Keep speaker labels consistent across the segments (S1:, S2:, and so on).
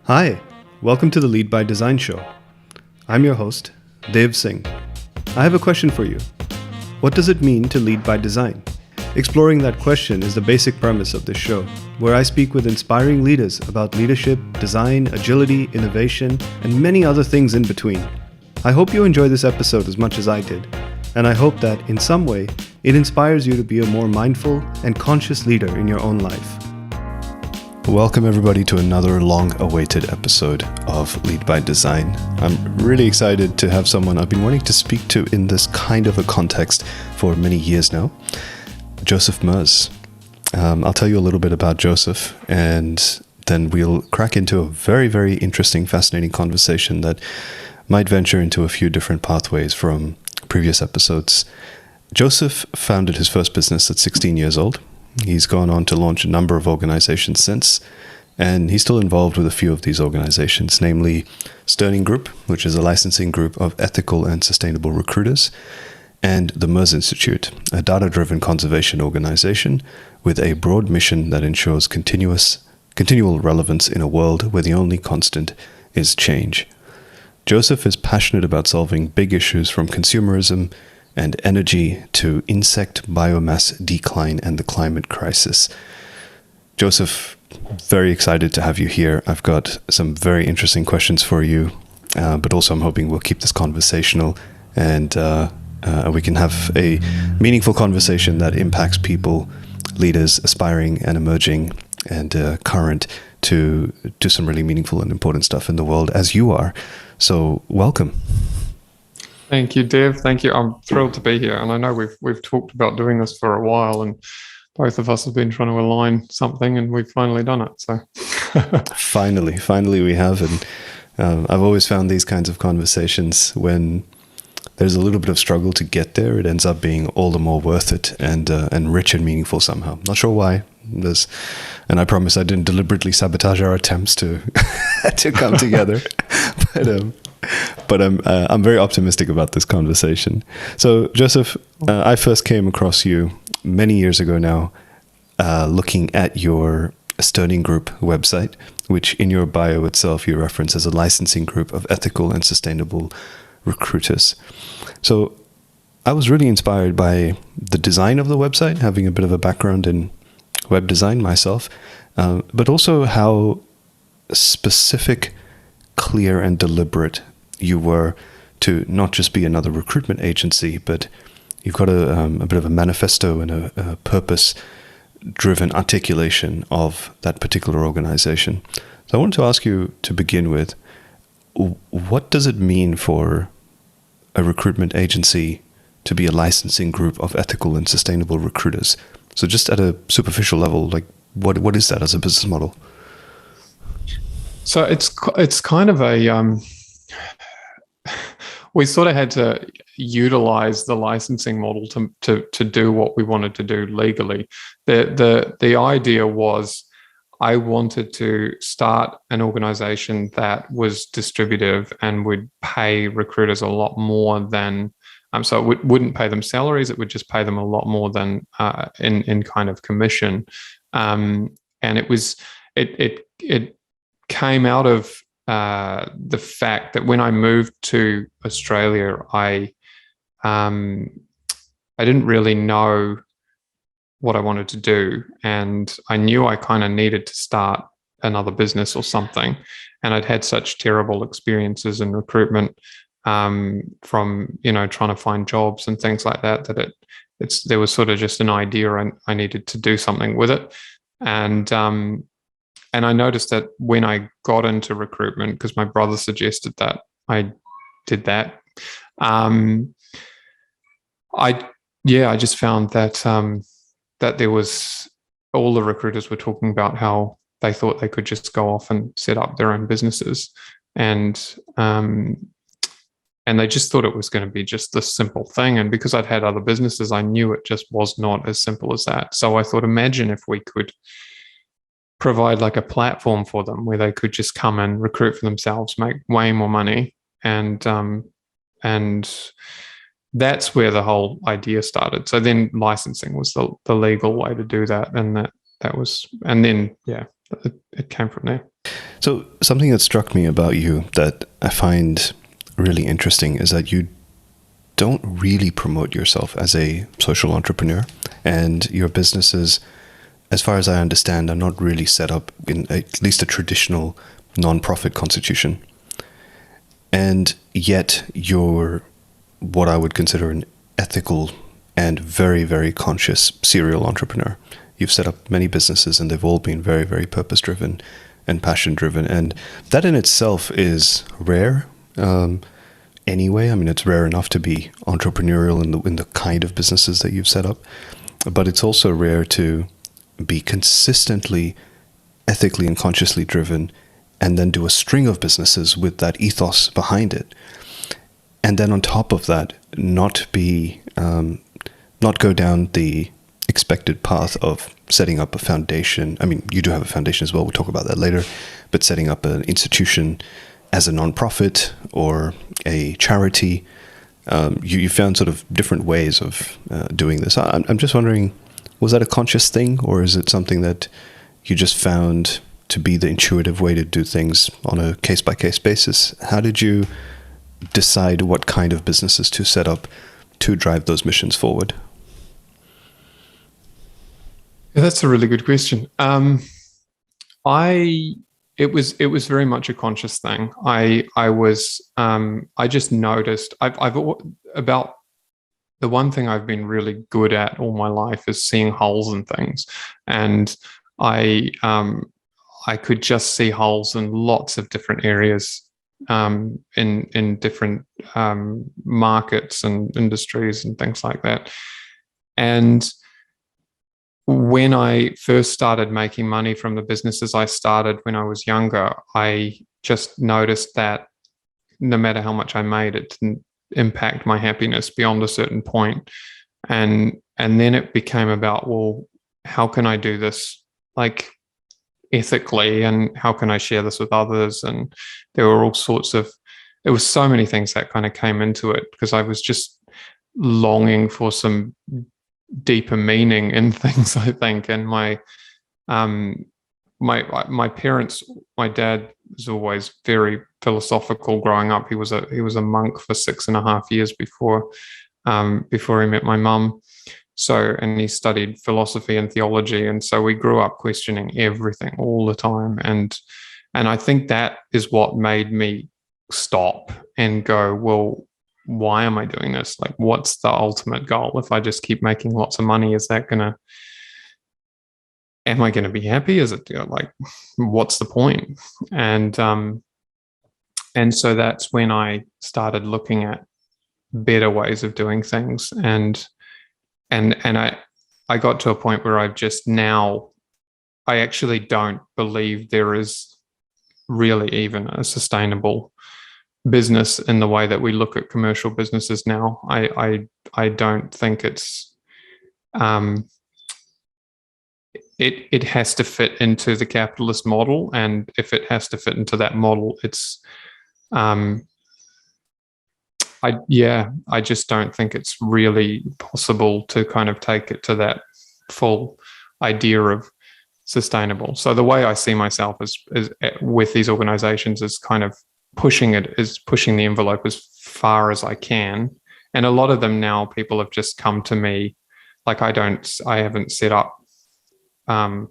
S1: Hi, welcome to the Lead by Design show. I'm your host, Singh. I have a question for you. What does it mean to lead by design? Exploring that question is the basic premise of this show, where I speak with inspiring leaders about leadership, design, agility, innovation, and many other things in between. I hope you enjoy this episode as much as I did, and I hope that, in some way, it inspires you to be a more mindful and conscious leader in your own life. Welcome everybody to another long-awaited episode of Lead by Design. I'm really excited to have someone I've been wanting to speak to in this kind of a context for many years now, Joseph Merz. I'll tell you a little bit about Joseph, and then we'll crack into a very, very interesting, fascinating conversation that might venture into a few different pathways from previous episodes. Joseph founded his first business at 16 years old. He's gone on to launch a number of organizations since, and he's still involved with a few of these organizations, namely Sterling Group, which is a licensing group of ethical and sustainable recruiters, and the Merz Institute, a data-driven conservation organization with a broad mission that ensures continual relevance in a world where the only constant is change. Joseph is passionate about solving big issues from consumerism and energy to insect biomass decline and the climate crisis. Joseph, very excited to have you here. I've got some very interesting questions for you, but also I'm hoping we'll keep this conversational and we can have a meaningful conversation that impacts people, leaders aspiring and emerging and current to do some really meaningful and important stuff in the world as you are. So welcome.
S2: Thank you, Dev. Thank you. I'm thrilled to be here. And I know we've talked about doing this for a while, and both of us have been trying to align something, and we've finally done it. So
S1: finally we have. And I've always found these kinds of conversations, when there's a little bit of struggle to get there, it ends up being all the more worth it and rich and meaningful somehow. Not sure why. And I promise I didn't deliberately sabotage our attempts to to come together. But I'm very optimistic about this conversation. So, Joseph, I first came across you many years ago now, looking at your Sterling Group website, which in your bio itself you reference as a licensing group of ethical and sustainable recruiters. So I was really inspired by the design of the website, having a bit of a background in web design myself, but also how specific, clear, and deliberate you were to not just be another recruitment agency, but you've got a bit of a manifesto and a purpose-driven articulation of that particular organization. So I wanted to ask you to begin with, what does it mean for a recruitment agency to be a licensing group of ethical and sustainable recruiters? So just at a superficial level, like what is that as a business model?
S2: So it's kind of a we sort of had to utilize the licensing model to do what we wanted to do legally. The idea was, I wanted to start an organization that was distributive and would pay recruiters a lot more than so it wouldn't pay them salaries. It would just pay them a lot more than in kind of commission. And it came out of the fact that when I moved to Australia, I didn't really know what I wanted to do, and I knew I kind of needed to start another business or something. And I'd had such terrible experiences in recruitment from trying to find jobs and things like that there was sort of just an idea, and I needed to do something with it. And I noticed that when I got into recruitment, because my brother suggested that I did that, I just found that that there was, all the recruiters were talking about how they thought they could just go off and set up their own businesses, and they just thought it was going to be just this simple thing. And because I'd had other businesses, I knew it just was not as simple as that. So I thought, imagine if we could provide like a platform for them where they could just come and recruit for themselves, make way more money, and that's where the whole idea started. So then licensing was the legal way to do that, and that was, and then it came from there.
S1: So something that struck me about you that I find really interesting is that you don't really promote yourself as a social entrepreneur, and your businesses, as far as I understand, are not really set up in at least a traditional non-profit constitution. And yet you're what I would consider an ethical and very, very conscious serial entrepreneur. You've set up many businesses and they've all been very, very purpose-driven and passion-driven. And that in itself is rare. Anyway, I mean, it's rare enough to be entrepreneurial in the kind of businesses that you've set up, but it's also rare to be consistently ethically and consciously driven and then do a string of businesses with that ethos behind it. And then on top of that, not go down the expected path of setting up a foundation. I mean, you do have a foundation as well. We'll talk about that later, but setting up an institution as a nonprofit or a charity. You found sort of different ways of doing this. I'm just wondering, was that a conscious thing, or is it something that you just found to be the intuitive way to do things on a case-by-case basis? How did you decide what kind of businesses to set up to drive those missions forward?
S2: Yeah, that's a really good question. It was very much a conscious thing. I just noticed about the one thing I've been really good at all my life is seeing holes in things, and I could just see holes in lots of different areas, in different markets and industries and things like that. And when I first started making money from the businesses I started when I was younger, I just noticed that no matter how much I made, it didn't impact my happiness beyond a certain point. And then it became about, well, how can I do this like ethically, and how can I share this with others? And there were all sorts of, there was so many things that kind of came into it, because I was just longing for some deeper meaning in things, I think. And my parents, my dad was always very philosophical growing up. He was a monk for 6.5 years before he met my mum. So, and he studied philosophy and theology, and so we grew up questioning everything all the time. And I think that is what made me stop and go, well, why am I doing this? Like, what's the ultimate goal? If I just keep making lots of money, am I gonna be happy? Is it, like, what's the point? And so that's when I started looking at better ways of doing things. And I got to a point where I actually don't believe there is really even a sustainable business in the way that we look at commercial businesses now. I don't think it's it has to fit into the capitalist model, and if it has to fit into that model, it's I just don't think it's really possible to kind of take it to that full idea of sustainable. So the way I see myself is with these organizations is kind of pushing the envelope as far as I can. And a lot of them now, people have just come to me, like I haven't set up, I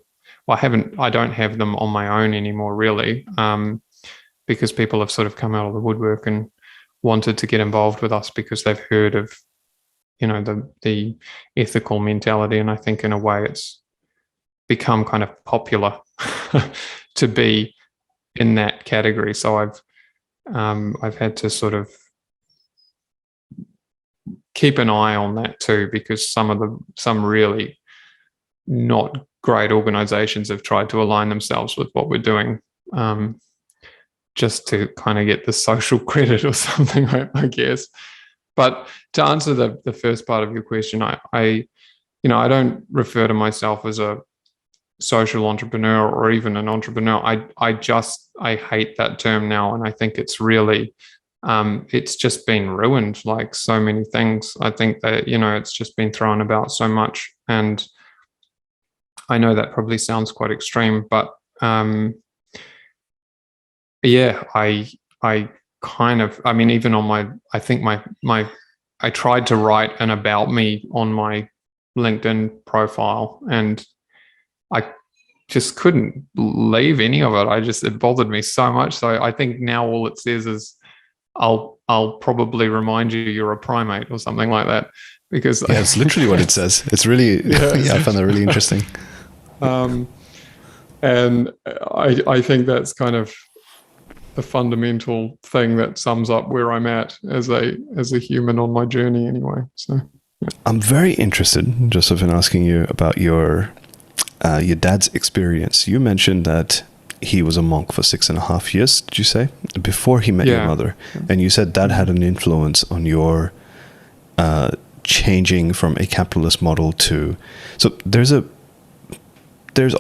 S2: don't have them on my own anymore, really, because people have sort of come out of the woodwork and wanted to get involved with us because they've heard of, the ethical mentality. And I think in a way it's become kind of popular to be in that category. So I've had to sort of keep an eye on that too, because some really not great organizations have tried to align themselves with what we're doing, just to kind of get the social credit or something, I guess. But to answer the first part of your question, I don't refer to myself as a social entrepreneur or even an entrepreneur. I hate that term now, and I think it's really it's just been ruined, like so many things. I think that it's just been thrown about so much, and I know that probably sounds quite extreme, but yeah, I kind of, I mean, even on I think I tried to write an about me on my LinkedIn profile, and I just couldn't leave any of it. It bothered me so much. So I think now all it says is, I'll probably remind you you're a primate or something like that, because
S1: Yeah, it's literally what it says. It's really, yeah, I found that really interesting.
S2: And I think that's kind of the fundamental thing that sums up where I'm at as a human on my journey anyway. So yeah.
S1: I'm very interested, Joseph, in asking you about your dad's experience. You mentioned that he was a monk for 6.5 years, did you say, before he met your mother? And you said that had an influence on your changing from a capitalist model to... So there's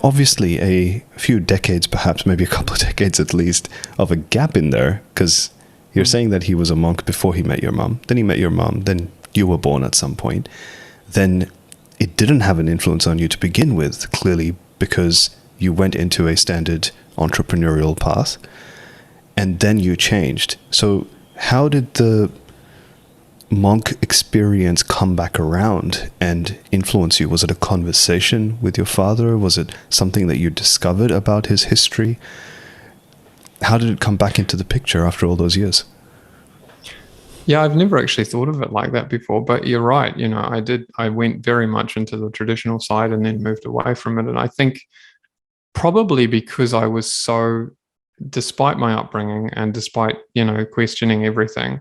S1: obviously a few decades, perhaps maybe a couple of decades at least, of a gap in there, because you're saying that he was a monk before he met your mom, then he met your mom, then you were born at some point. Then it didn't have an influence on you to begin with, clearly, because you went into a standard entrepreneurial path, and then you changed. So how did the monk experience come back around and influence you? Was it a conversation with your father? Was it something that you discovered about his history? How did it come back into the picture after all those years?
S2: Yeah, I've never actually thought of it like that before, but you're right. I went very much into the traditional side and then moved away from it. And I think probably because I was so, despite my upbringing and despite, questioning everything,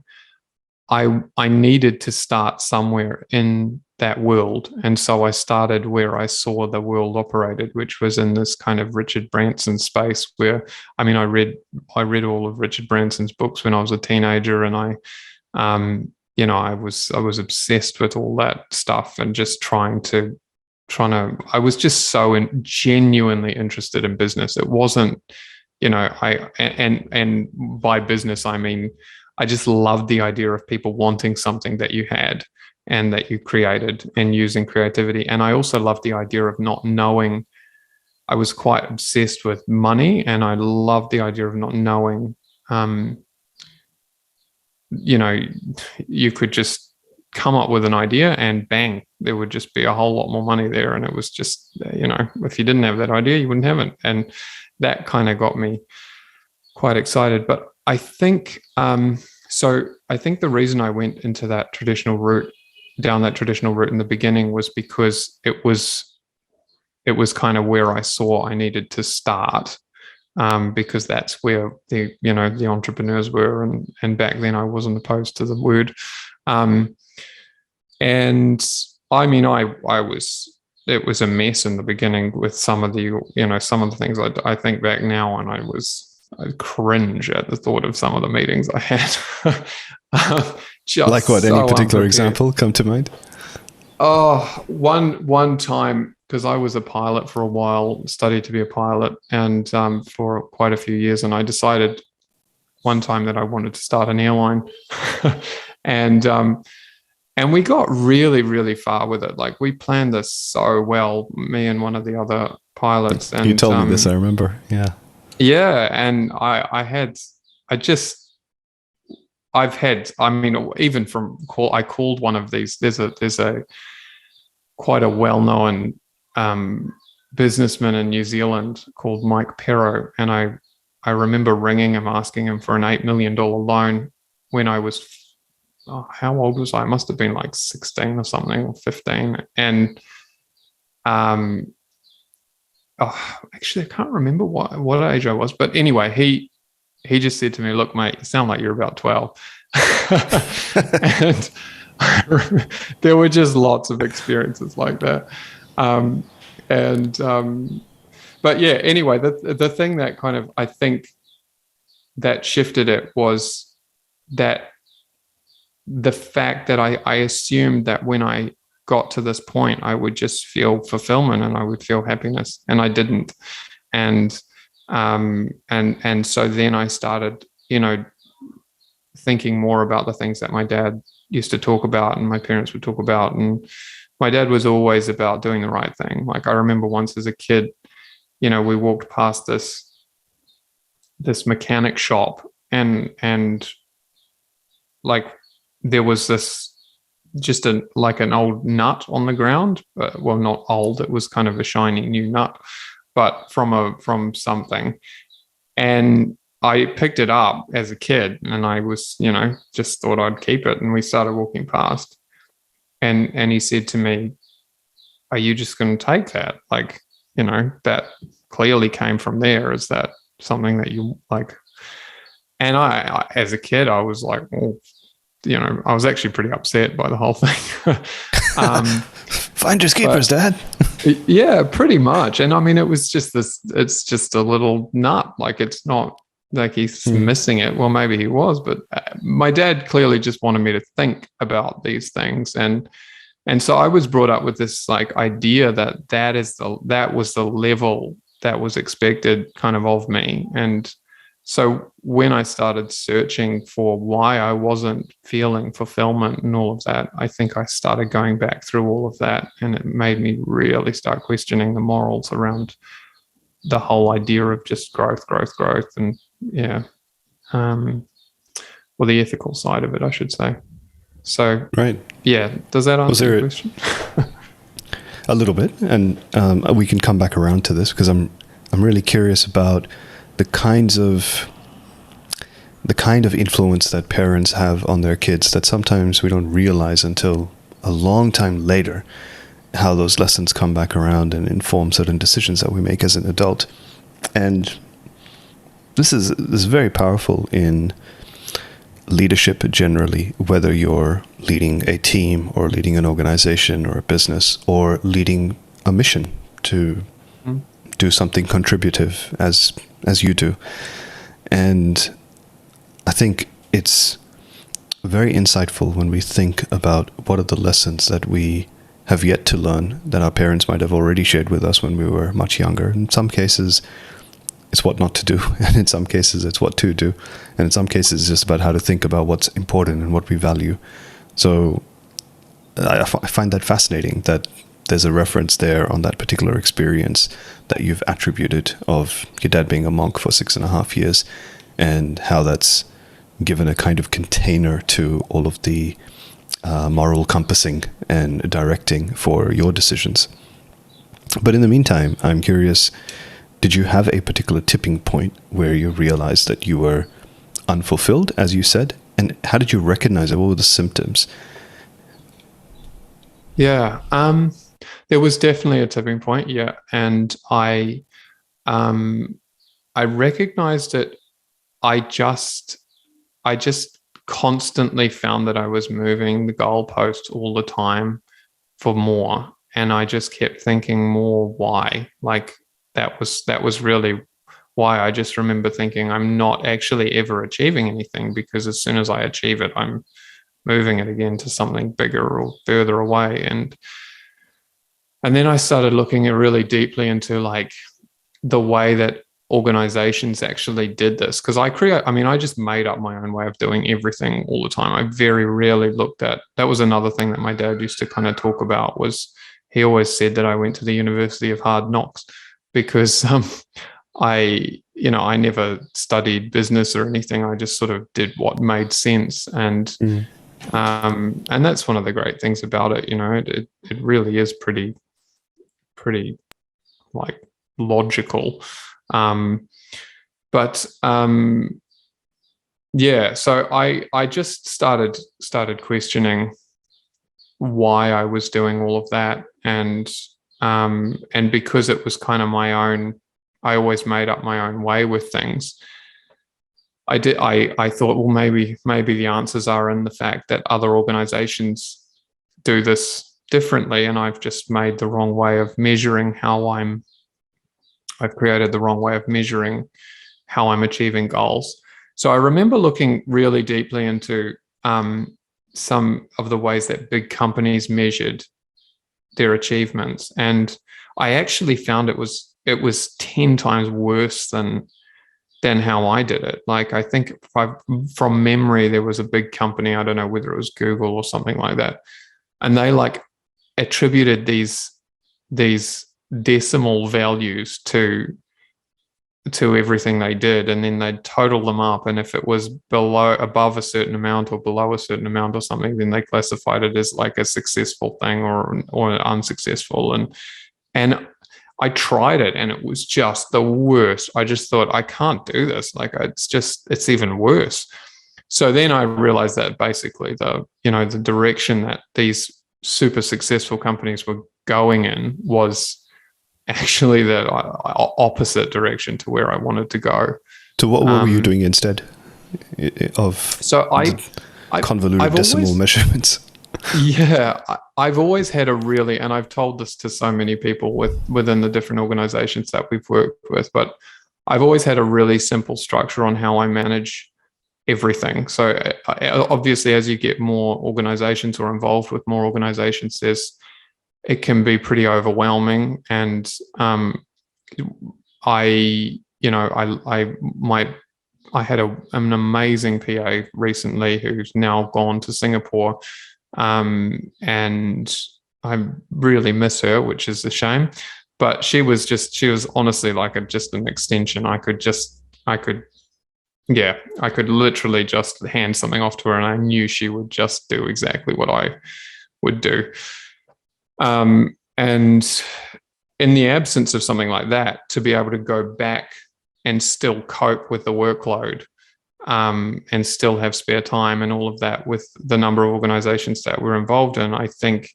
S2: I needed to start somewhere in that world. And so I started where I saw the world operated, which was in this kind of Richard Branson space where, I mean, I read all of Richard Branson's books when I was a teenager, and I was obsessed with all that stuff and just I was just so genuinely interested in business. It wasn't, and by business, I mean, I just loved the idea of people wanting something that you had and that you created and using creativity. And I also loved the idea of not knowing. I was quite obsessed with money, and I loved the idea of not knowing, you could just come up with an idea and bang, there would just be a whole lot more money there. And it was just, if you didn't have that idea, you wouldn't have it. And that kind of got me quite excited. But I think, I think the reason I went into down that traditional route in the beginning was because it was kind of where I saw I needed to start. Because that's where the entrepreneurs were, and back then I wasn't opposed to the word. And I mean, it was a mess in the beginning with some of the things I think back now, and I cringe at the thought of some of the meetings I had.
S1: Like what? Any particular example come to mind?
S2: Oh, one time, because I was a pilot for a while, studied to be a pilot, and for quite a few years, and I decided one time that I wanted to start an airline, and we got really, really far with it. Like, we planned this so well, me and one of the other pilots. And
S1: you told me this, I remember. Yeah.
S2: Yeah, and I mean, even I called one of these. There's a quite a well-known businessman in New Zealand called Mike Perro, and I remember ringing him, asking him for an $8 million loan when I was, how old was I? I must have been like 16 or something, or 15. And actually, I can't remember what age I was, but anyway, he just said to me, "Look, mate, you sound like you're about 12." And there were just lots of experiences like that. But yeah, anyway, the thing that kind of, I think, that shifted it was that the fact that I assumed that when I got to this point, I would just feel fulfillment and I would feel happiness, and I didn't. And so then I started, thinking more about the things that my dad used to talk about and my parents would talk about. And my dad was always about doing the right thing. Like, I remember once as a kid, we walked past this this mechanic shop, and like there was this just like an old nut on the ground. Well, not old, it was kind of a shiny new nut, but from something. And I picked it up as a kid, and I was, just thought I'd keep it. And we started walking past, and he said to me, "Are you just going to take that? Like, that clearly came from there. Is that something that you like?" And I as a kid, I was like, well, I was actually pretty upset by the whole thing.
S1: Finders keepers, Dad.
S2: Yeah, pretty much. And I mean, it's just a little nut. Like, it's not like he's missing it. Well, maybe he was, but my dad clearly just wanted me to think about these things. And so I was brought up with this like idea that was the level that was expected kind of me. And so when I started searching for why I wasn't feeling fulfillment and all of that, I think I started going back through all of that, and it made me really start questioning the morals around the whole idea of just growth, and well, the ethical side of it, I should say. So,
S1: right.
S2: Yeah, does that answer your question?
S1: A little bit, and we can come back around to this because I'm really curious about the kind of influence that parents have on their kids that sometimes we don't realize until a long time later, how those lessons come back around and inform certain decisions that we make as an adult. And this is very powerful in leadership generally, whether you're leading a team or leading an organization or a business or leading a mission to do something contributive as you do. And I think it's very insightful when we think about what are the lessons that we have yet to learn that our parents might have already shared with us when we were much younger. In some cases, it's what not to do, and in some cases, it's what to do, and in some cases, it's just about how to think about what's important and what we value. So I find that fascinating that there's a reference there on that particular experience that you've attributed of your dad being a monk for 6.5 years, and how that's given a kind of container to all of the moral compassing and directing for your decisions. But in the meantime, I'm curious, did you have a particular tipping point where you realized that you were unfulfilled, as you said? And how did you recognize it? What were the symptoms?
S2: Yeah, there was definitely a tipping point. Yeah, and I recognized it. I just constantly found that I was moving the goalpost all the time for more, and I just kept thinking more. Why? Like that was really why. I just remember thinking I'm not actually ever achieving anything, because as soon as I achieve it, I'm moving it again to something bigger or further away. And then I started looking really deeply into like the way that organizations actually did this, because I just made up my own way of doing everything all the time. I very rarely looked at, that was another thing that my dad used to kind of talk about, was he always said that I went to the University of Hard Knocks, because I never studied business or anything. I just sort of did what made sense. And that's one of the great things about it. It really is pretty like logical. Yeah, so I just started questioning why I was doing all of that, and because it was kind of my own, I always made up my own way with things. I thought, well, maybe the answers are in the fact that other organizations do this differently, and I've just made the wrong way of measuring I've created the wrong way of measuring how I'm achieving goals. So I remember looking really deeply into some of the ways that big companies measured their achievements, and I actually found it was 10 times worse than how I did it. Like, I think from memory, there was a big company, I don't know whether it was Google or something like that, and they like attributed these decimal values to to everything they did, and then they'd total them up, and if it was above a certain amount or below a certain amount or something, then they classified it as like a successful thing or unsuccessful. And I tried it, and it was just the worst. I just thought, I can't do this. Like, it's even worse. So then I realized that basically the direction that these super successful companies were going in was actually the opposite direction to where I wanted to go.
S1: So what were you doing instead of convoluted decimal measurements?
S2: Yeah, I've always had and I've told this to so many people within the different organizations that we've worked with, but I've always had a really simple structure on how I manage everything. So obviously, as you get more organizations or involved with more organizations, it can be pretty overwhelming. And I had an amazing PA recently who's now gone to Singapore, and I really miss her, which is a shame. But she was honestly like just an extension. I could literally just hand something off to her, and I knew she would just do exactly what I would do. And in the absence of something like that, to be able to go back and still cope with the workload, and still have spare time and all of that with the number of organizations that we're involved in, I think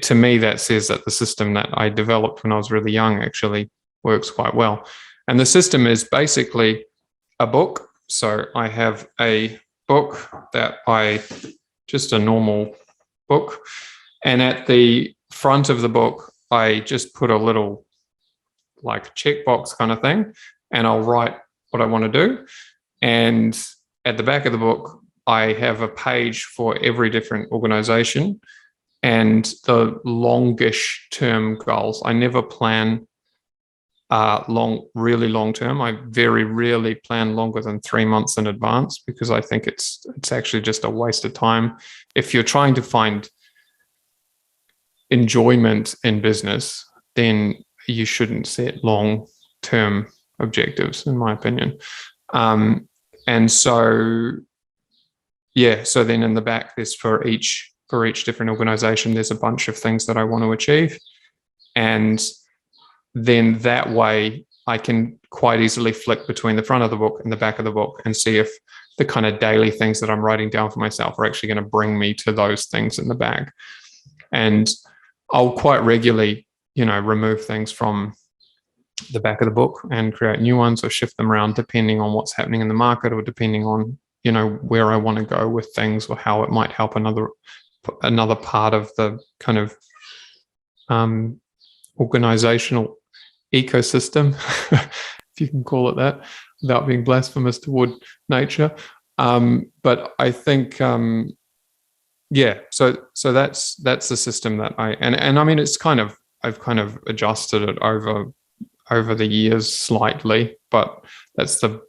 S2: to me that says that the system that I developed when I was really young actually works quite well. And the system is basically a book. So I have a book just a normal book. And at the front of the book, I just put a little like checkbox kind of thing, and I'll write what I want to do. And at the back of the book, I have a page for every different organization and the longish term goals. I never plan really long term. I very rarely plan longer than 3 months in advance, because I think it's actually just a waste of time. If you're trying to find enjoyment in business, then you shouldn't set long-term objectives, in my opinion. And so, so then in the back, there's for each different organization, there's a bunch of things that I want to achieve. And then that way I can quite easily flick between the front of the book and the back of the book and see if the kind of daily things that I'm writing down for myself are actually going to bring me to those things in the back. And I'll quite regularly, remove things from the back of the book and create new ones or shift them around depending on what's happening in the market, or depending on, where I want to go with things, or how it might help another part of the kind of organizational ecosystem, if you can call it that, without being blasphemous toward nature. But I think, so that's the system that and I mean, I've kind of adjusted it over the years slightly, but that's the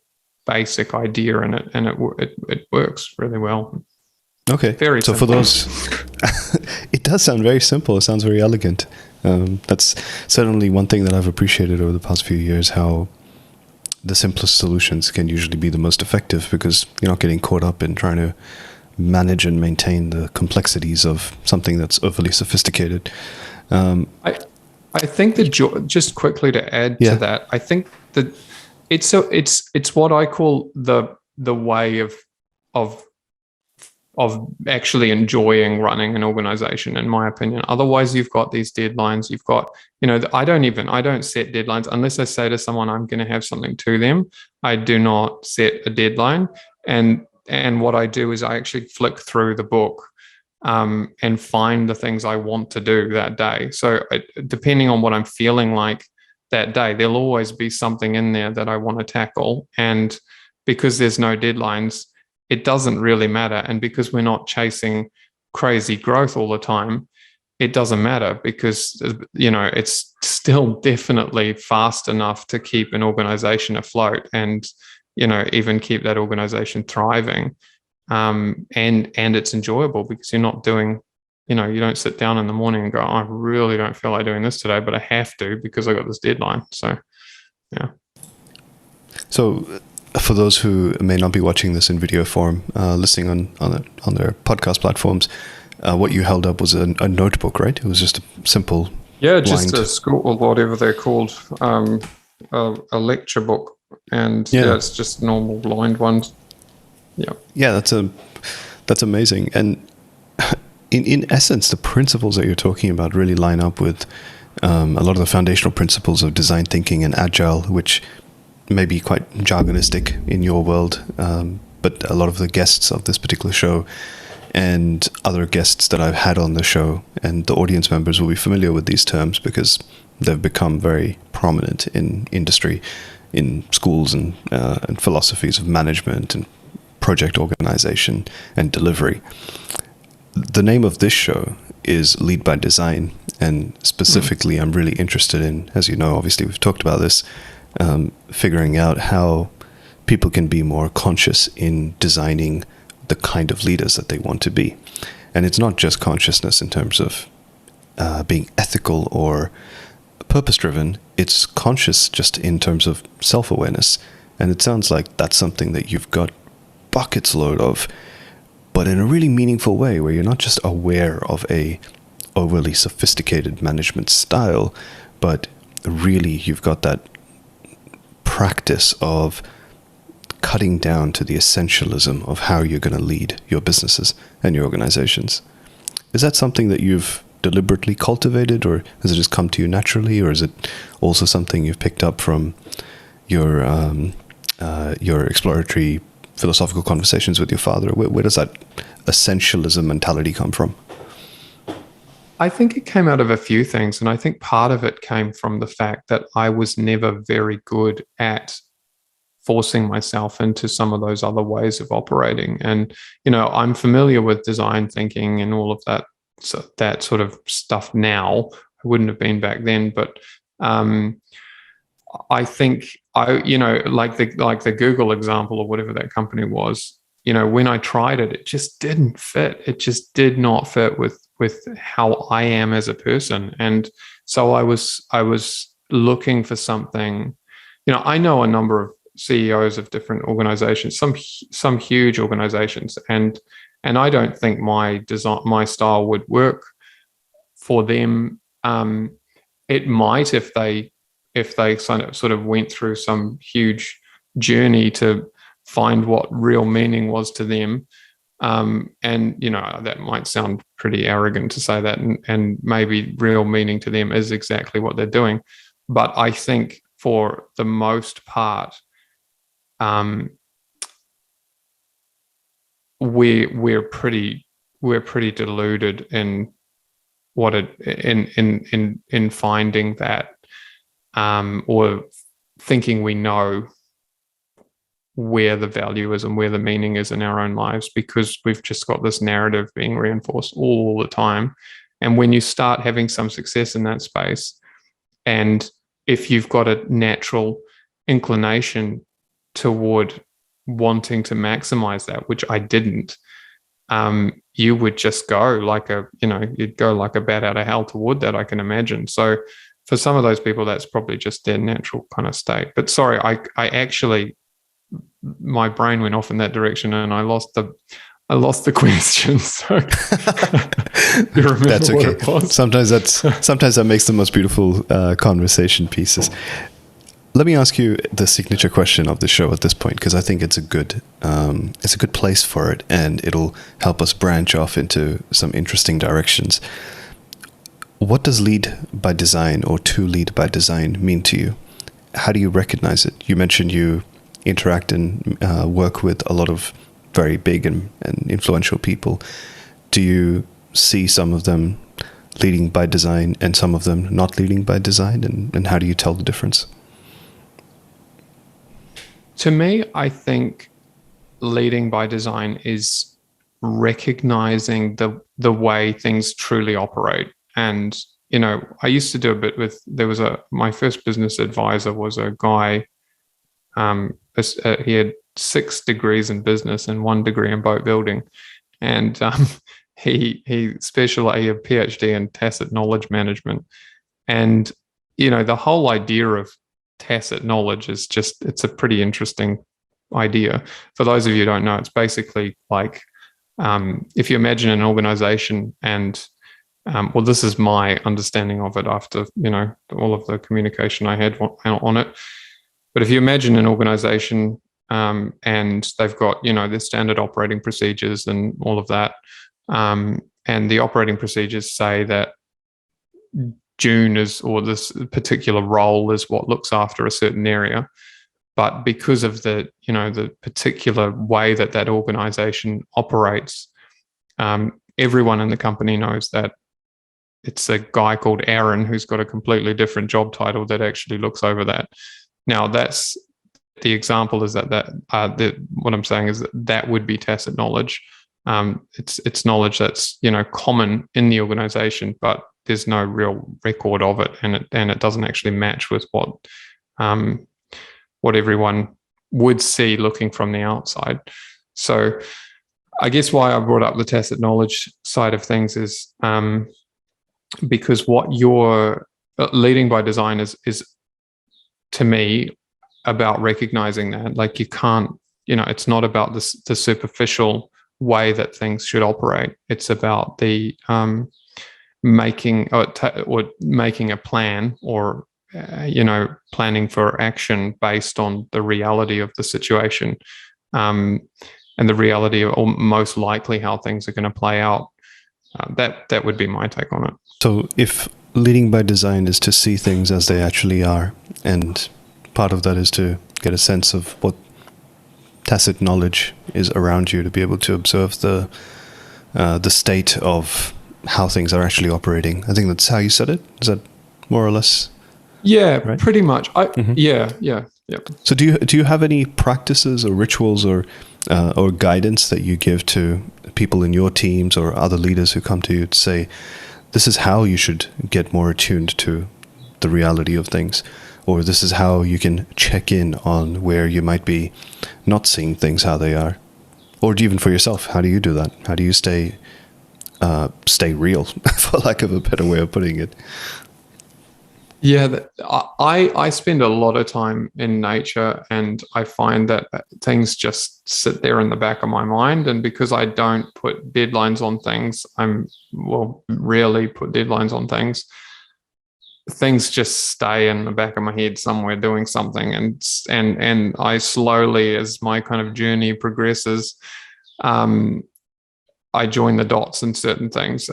S2: basic idea in it, and it works really well.
S1: Okay.
S2: Very
S1: so
S2: simple.
S1: For those, it does sound very simple. It sounds very elegant. That's certainly one thing that I've appreciated over the past few years, how the simplest solutions can usually be the most effective, because you're not getting caught up in trying to manage and maintain the complexities of something that's overly sophisticated.
S2: I think just quickly to add to that, I think that it's what I call the way of actually enjoying running an organization, in my opinion. Otherwise, you've got these deadlines. You've got, I don't set deadlines unless I say to someone I'm going to have something to them. I do not set a deadline. And what I do is I actually flick through the book and find the things I want to do that day. So depending on what I'm feeling like that day, there'll always be something in there that I want to tackle. And because there's no deadlines, it doesn't really matter. And because we're not chasing crazy growth all the time, it doesn't matter, because, it's still definitely fast enough to keep an organization afloat and, even keep that organization thriving. And it's enjoyable, because you're not doing, you don't sit down in the morning and go, I really don't feel like doing this today, but I have to because I got this deadline. So, yeah.
S1: So, for those who may not be watching this in video form, listening on their podcast platforms, what you held up was a notebook, right? It was just a simple,
S2: just a school or whatever they're called, a lecture book, and it's just normal lined ones.
S1: Yeah, that's amazing. And in essence, the principles that you're talking about really line up with a lot of the foundational principles of design thinking and agile, which may be quite jargonistic in your world, but a lot of the guests of this particular show and other guests that I've had on the show and the audience members will be familiar with these terms because they've become very prominent in industry, in schools and philosophies of management and project organization and delivery. The name of this show is Lead by Design, and specifically I'm really interested in, as you know, obviously we've talked about this, figuring out how people can be more conscious in designing the kind of leaders that they want to be. And it's not just consciousness in terms of being ethical or purpose-driven, it's conscious just in terms of self-awareness. And it sounds like that's something that you've got buckets load of, but in a really meaningful way, where you're not just aware of a overly sophisticated management style, but really you've got that practice of cutting down to the essentialism of how you're going to lead your businesses and your organizations. Is that something that you've deliberately cultivated, or has it just come to you naturally, or is it also something you've picked up from your exploratory philosophical conversations with your father? Where does that essentialism mentality come from?
S2: I think it came out of a few things, and I think part of it came from the fact that I was never very good at forcing myself into some of those other ways of operating. And, I'm familiar with design thinking and all of that, so that sort of stuff now. I wouldn't have been back then, but I think like the Google example or whatever that company was, when I tried it, it just didn't fit. It just did not fit with how I am as a person. And so I was looking for something. I know a number of CEOs of different organizations, some huge organizations, and I don't think my style would work for them. It might if they sort of went through some huge journey to find what real meaning was to them. And that might sound pretty arrogant to say that, and maybe real meaning to them is exactly what they're doing. But I think for the most part, we're pretty deluded in what in finding that, or thinking we know where the value is and where the meaning is in our own lives, because we've just got this narrative being reinforced all the time. And when you start having some success in that space, and if you've got a natural inclination toward wanting to maximize that, which I didn't, you would just go you'd go like a bat out of hell toward that, I can imagine. So for some of those people, that's probably just their natural kind of state. But sorry, I actually, my brain went off in that direction and I lost the question. So you remember
S1: that's okay.
S2: What it was?
S1: Sometimes that makes the most beautiful conversation pieces. Let me ask you the signature question of the show at this point, because I think it's a good place for it, and it'll help us branch off into some interesting directions. What does lead by design, or to lead by design, mean to you? How do you recognize it? You mentioned you interact and work with a lot of very big and influential people. Do you see some of them leading by design and some of them not leading by design, and how do you tell the difference?
S2: To me, I think leading by design is recognizing the way things truly operate. And, I used to do a bit with, my first business advisor was a guy, he had 6 degrees in business and 1 degree in boat building. And he had a PhD in tacit knowledge management. And, the whole idea of tacit knowledge is just, it's a pretty interesting idea. For those of you who don't know, it's basically like, if you imagine an organization and, well, this is my understanding of it after, all of the communication I had on it. But if you imagine an organization, and they've got, their standard operating procedures and all of that, and the operating procedures say that June is, or this particular role is what looks after a certain area. But because of the particular way that organization operates, everyone in the company knows that it's a guy called Aaron who's got a completely different job title that actually looks over that. Now, that's the example is that what I'm saying is that would be tacit knowledge. It's knowledge that's common in the organization, but there's no real record of it, and it doesn't actually match with what everyone would see looking from the outside. So I guess why I brought up the tacit knowledge side of things is because what you're leading by design is to me about recognizing that, like, you can't, it's not about the superficial way that things should operate. It's about the making a plan, or planning for action based on the reality of the situation, and the reality of, or most likely, how things are going to play out. That would be my take on it.
S1: So if leading by design is to see things as they actually are, and part of that is to get a sense of what tacit knowledge is around you, to be able to observe the state of how things are actually operating. I think that's how you said it. Is that more or less?
S2: Yeah,
S1: right?
S2: Pretty much. Yeah.
S1: So do you have any practices or rituals or guidance that you give to people in your teams or other leaders who come to you to say, this is how you should get more attuned to the reality of things, or this is how you can check in on where you might be not seeing things how they are? Or even for yourself, how do you do that? How do you stay real, for lack of a better way of putting it?
S2: Yeah, I spend a lot of time in nature, and I find that things just sit there in the back of my mind. And because I don't put deadlines on things, rarely put deadlines on things, things just stay in the back of my head somewhere doing something. And I slowly, as my kind of journey progresses, I join the dots in certain things.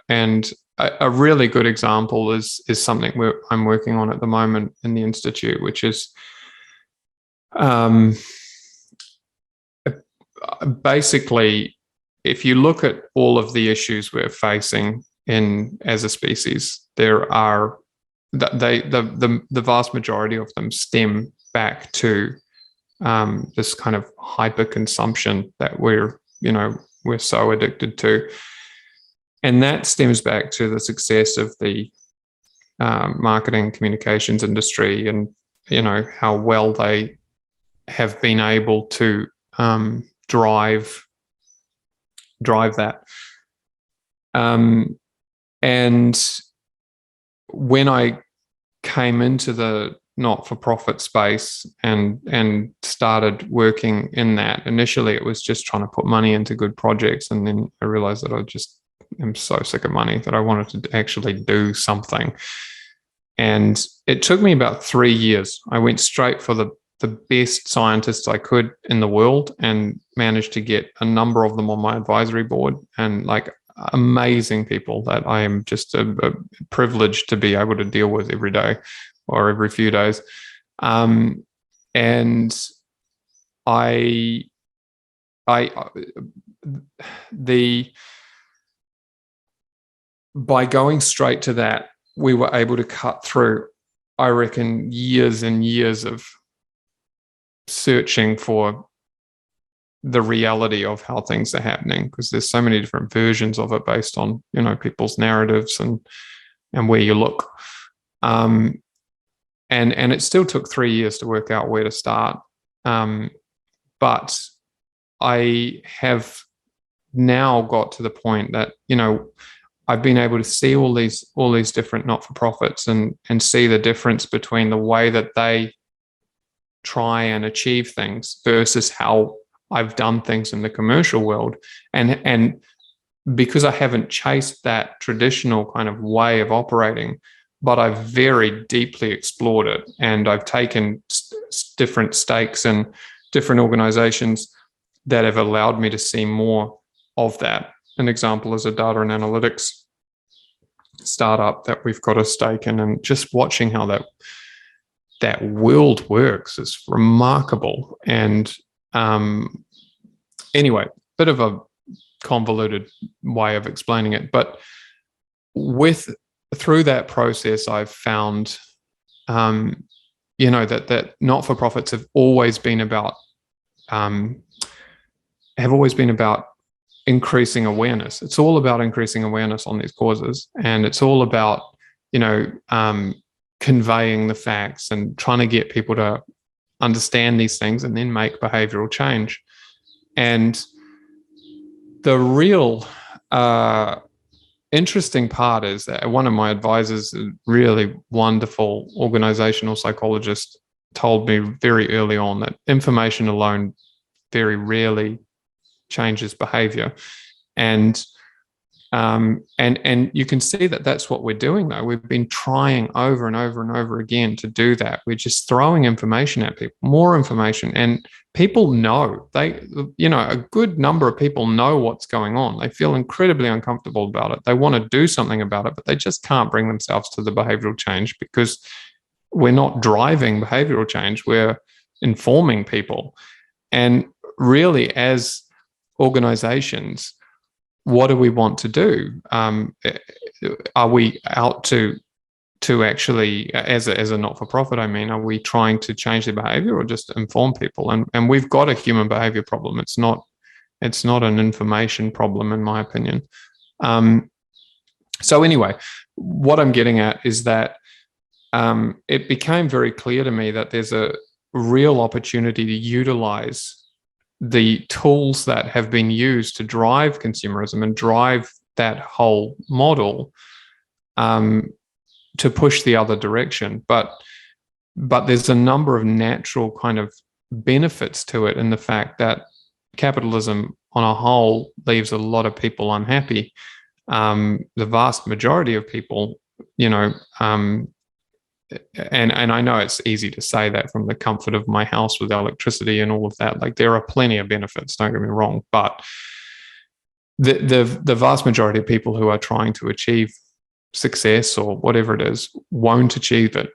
S2: And a really good example is something I'm working on at the moment in the Institute, which is basically, if you look at all of the issues we're facing as a species, there are the vast majority of them stem back to this kind of hyper consumption that we're so addicted to. And that stems back to the success of the marketing communications industry, and how well they have been able to drive that. And when I came into the not-for-profit space and started working in that, initially it was just trying to put money into good projects, and then I realized that I'm so sick of money that I wanted to actually do something. And it took me about 3 years. I went straight for the best scientists I could in the world, and managed to get a number of them on my advisory board, and like amazing people that I am just a privileged to be able to deal with every day or every few days. And by going straight to that, we were able to cut through, I reckon, years and years of searching for the reality of how things are happening, because there's so many different versions of it based on people's narratives and where you look. And it still took 3 years to work out where to start. But I have now got to the point that I've been able to see all these different not-for-profits and see the difference between the way that they try and achieve things versus how I've done things in the commercial world. And because I haven't chased that traditional kind of way of operating, but I've very deeply explored it, and I've taken different stakes in different organizations that have allowed me to see more of that. An example is a data and analytics startup that we've got a stake in, and just watching how that world works is remarkable. And anyway, bit of a convoluted way of explaining it, but through that process, I've found, that not-for-profits have always been about increasing awareness. It's all about increasing awareness on these causes, and it's all about, conveying the facts and trying to get people to understand these things and then make behavioral change. And the real interesting part is that one of my advisors, a really wonderful organizational psychologist, told me very early on that information alone very rarely changes behavior. And you can see that that's what we're doing, though. We've been trying over and over and over again to do that. We're just throwing information at people, more information, and people know. A good number of people know what's going on. They feel incredibly uncomfortable about it. They want to do something about it, but they just can't bring themselves to the behavioral change because we're not driving behavioral change. We're informing people. And really, as organizations, what do we want to do? Are we out to actually, as a not-for-profit, are we trying to change their behavior or just inform people? And we've got a human behavior problem. It's not an information problem, in my opinion. So anyway, what I'm getting at is that it became very clear to me that there's a real opportunity to utilize the tools that have been used to drive consumerism and drive that whole model to push the other direction. But there's a number of natural kind of benefits to it, in the fact that capitalism on a whole leaves a lot of people unhappy. The vast majority of people, and I know it's easy to say that from the comfort of my house with electricity and all of that. Like, there are plenty of benefits, don't get me wrong, but the vast majority of people who are trying to achieve success or whatever it is won't achieve it.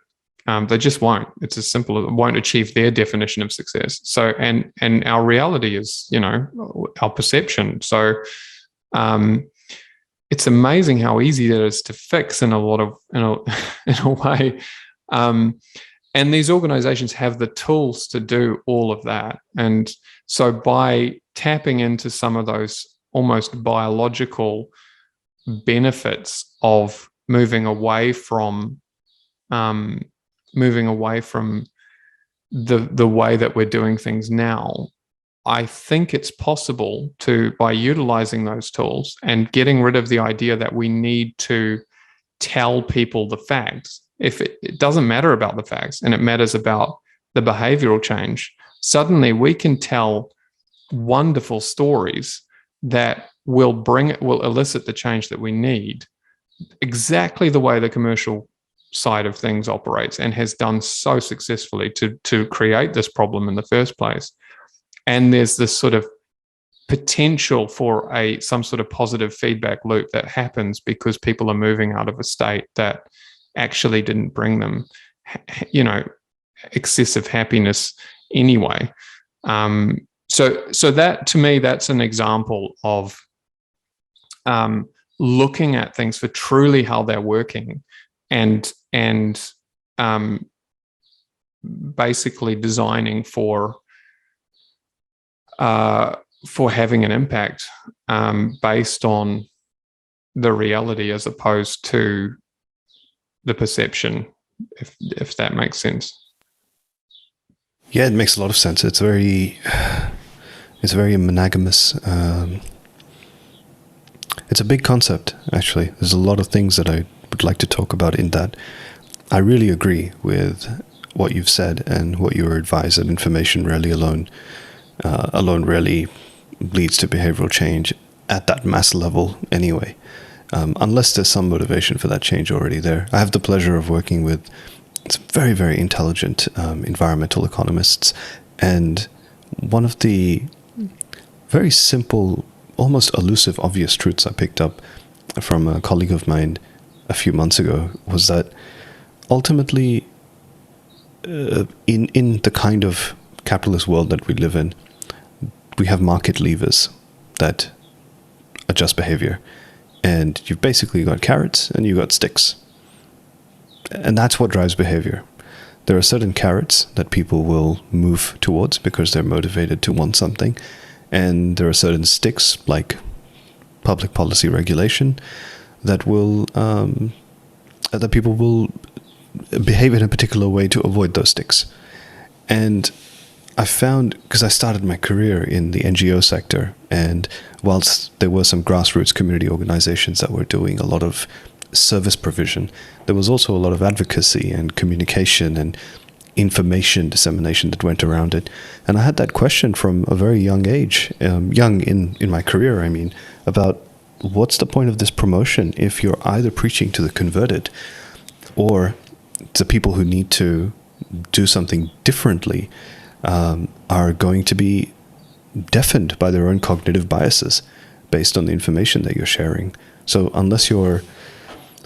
S2: They just won't. It's as simple as won't achieve their definition of success. So, and our reality is, our perception. So, it's amazing how easy it is to fix in a way. And these organizations have the tools to do all of that. And so by tapping into some of those almost biological benefits of moving away from the way that we're doing things now, I think it's possible to, by utilizing those tools and getting rid of the idea that we need to tell people the facts. If it doesn't matter about the facts and it matters about the behavioral change, suddenly we can tell wonderful stories that will elicit the change that we need, exactly the way the commercial side of things operates and has done so successfully to create this problem in the first place. And there's this sort of potential for some sort of positive feedback loop that happens because people are moving out of a state that actually didn't bring them, excessive happiness anyway. So that, to me, that's an example of looking at things for truly how they're working and basically designing for having an impact based on the reality as opposed to the perception, if that makes sense.
S1: Yeah, it makes a lot of sense. It's very monogamous. It's a big concept, actually. There's a lot of things that I would like to talk about in that. I really agree with what you've said and what you were advised, that information rarely alone rarely leads to behavioral change at that mass level anyway, unless there's some motivation for that change already there. I have the pleasure of working with some very, very intelligent environmental economists, and one of the very simple, almost elusive, obvious truths I picked up from a colleague of mine a few months ago was that ultimately, in the kind of capitalist world that we live in, we have market levers that adjust behavior. And you've basically got carrots and you've got sticks. And that's what drives behavior. There are certain carrots that people will move towards because they're motivated to want something. And there are certain sticks, like public policy regulation, that will that people will behave in a particular way to avoid those sticks. And I found, because I started my career in the NGO sector, and whilst there were some grassroots community organizations that were doing a lot of service provision, there was also a lot of advocacy and communication and information dissemination that went around it. And I had that question from a very young age, young in my career, I mean, about what's the point of this promotion if you're either preaching to the converted or the people who need to do something differently are going to be deafened by their own cognitive biases based on the information that you're sharing. So unless you're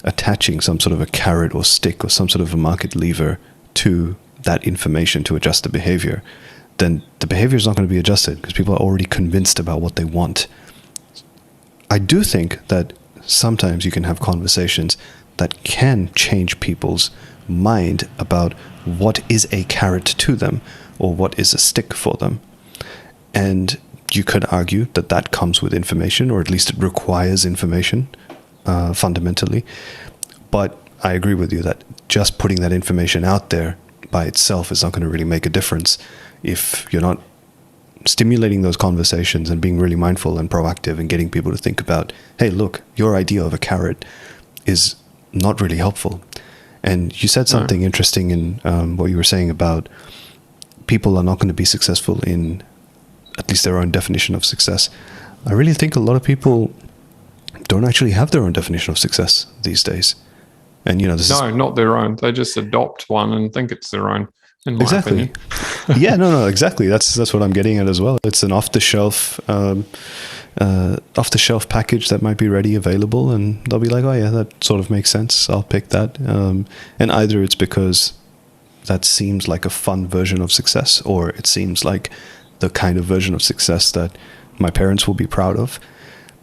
S1: attaching some sort of a carrot or stick or some sort of a market lever to that information to adjust the behavior, then the behavior is not going to be adjusted because people are already convinced about what they want. I do think that sometimes you can have conversations that can change people's mind about what is a carrot to them or what is a stick for them. And you could argue that that comes with information, or at least it requires information fundamentally. But I agree with you that just putting that information out there by itself is not going to really make a difference if you're not stimulating those conversations and being really mindful and proactive and getting people to think about, hey, look, your idea of a carrot is not really helpful. And you said something interesting in what you were saying about people are not going to be successful in at least their own definition of success. I really think a lot of people don't actually have their own definition of success these days. And, you know,
S2: not their own. They just adopt one and think it's their own. In my opinion.
S1: Yeah, no, exactly. That's what I'm getting at as well. It's an off-the-shelf package that might be ready, available, and they'll be like, oh yeah, that sort of makes sense. I'll pick that. And either it's because that seems like a fun version of success, or it seems like the kind of version of success that my parents will be proud of.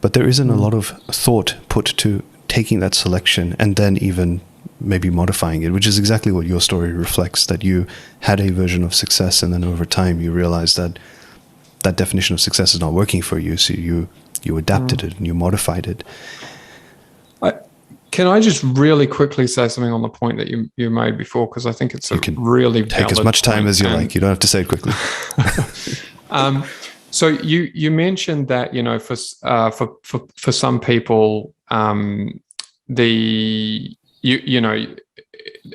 S1: But there isn't a lot of thought put to taking that selection and then even maybe modifying it, which is exactly what your story reflects, that you had a version of success and then over time you realized that that definition of success is not working for you, so you adapted it and you modified it.
S2: Can I just really quickly say something on the point that you made before, because I think it's really
S1: take as much time as you like. You don't have to say it quickly.
S2: So you mentioned that, you know, for some people,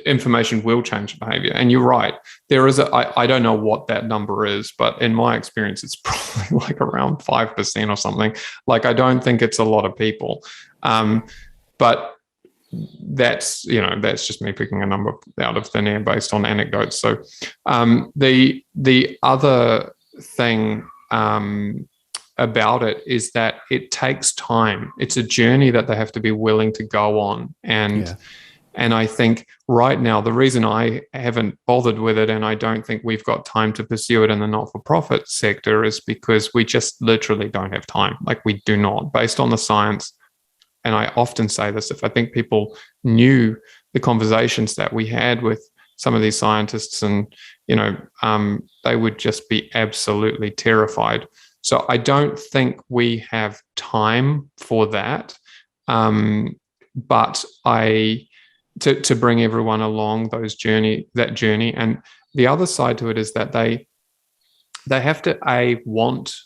S2: information will change behavior, and you're right. There is I don't know what that number is, but in my experience, it's probably like around 5% or something. Like, I don't think it's a lot of people, but that's just me picking a number out of thin air based on anecdotes. So the other thing about it is that it takes time. It's a journey that they have to be willing to go on. And I think right now, the reason I haven't bothered with it, and I don't think we've got time to pursue it in the not-for-profit sector, is because we just literally don't have time. Like, we do not, based on the science. And I often say this, if I think people knew the conversations that we had with some of these scientists, and, they would just be absolutely terrified. So I don't think we have time for that. But to bring everyone along that journey. And the other side to it is that they have to want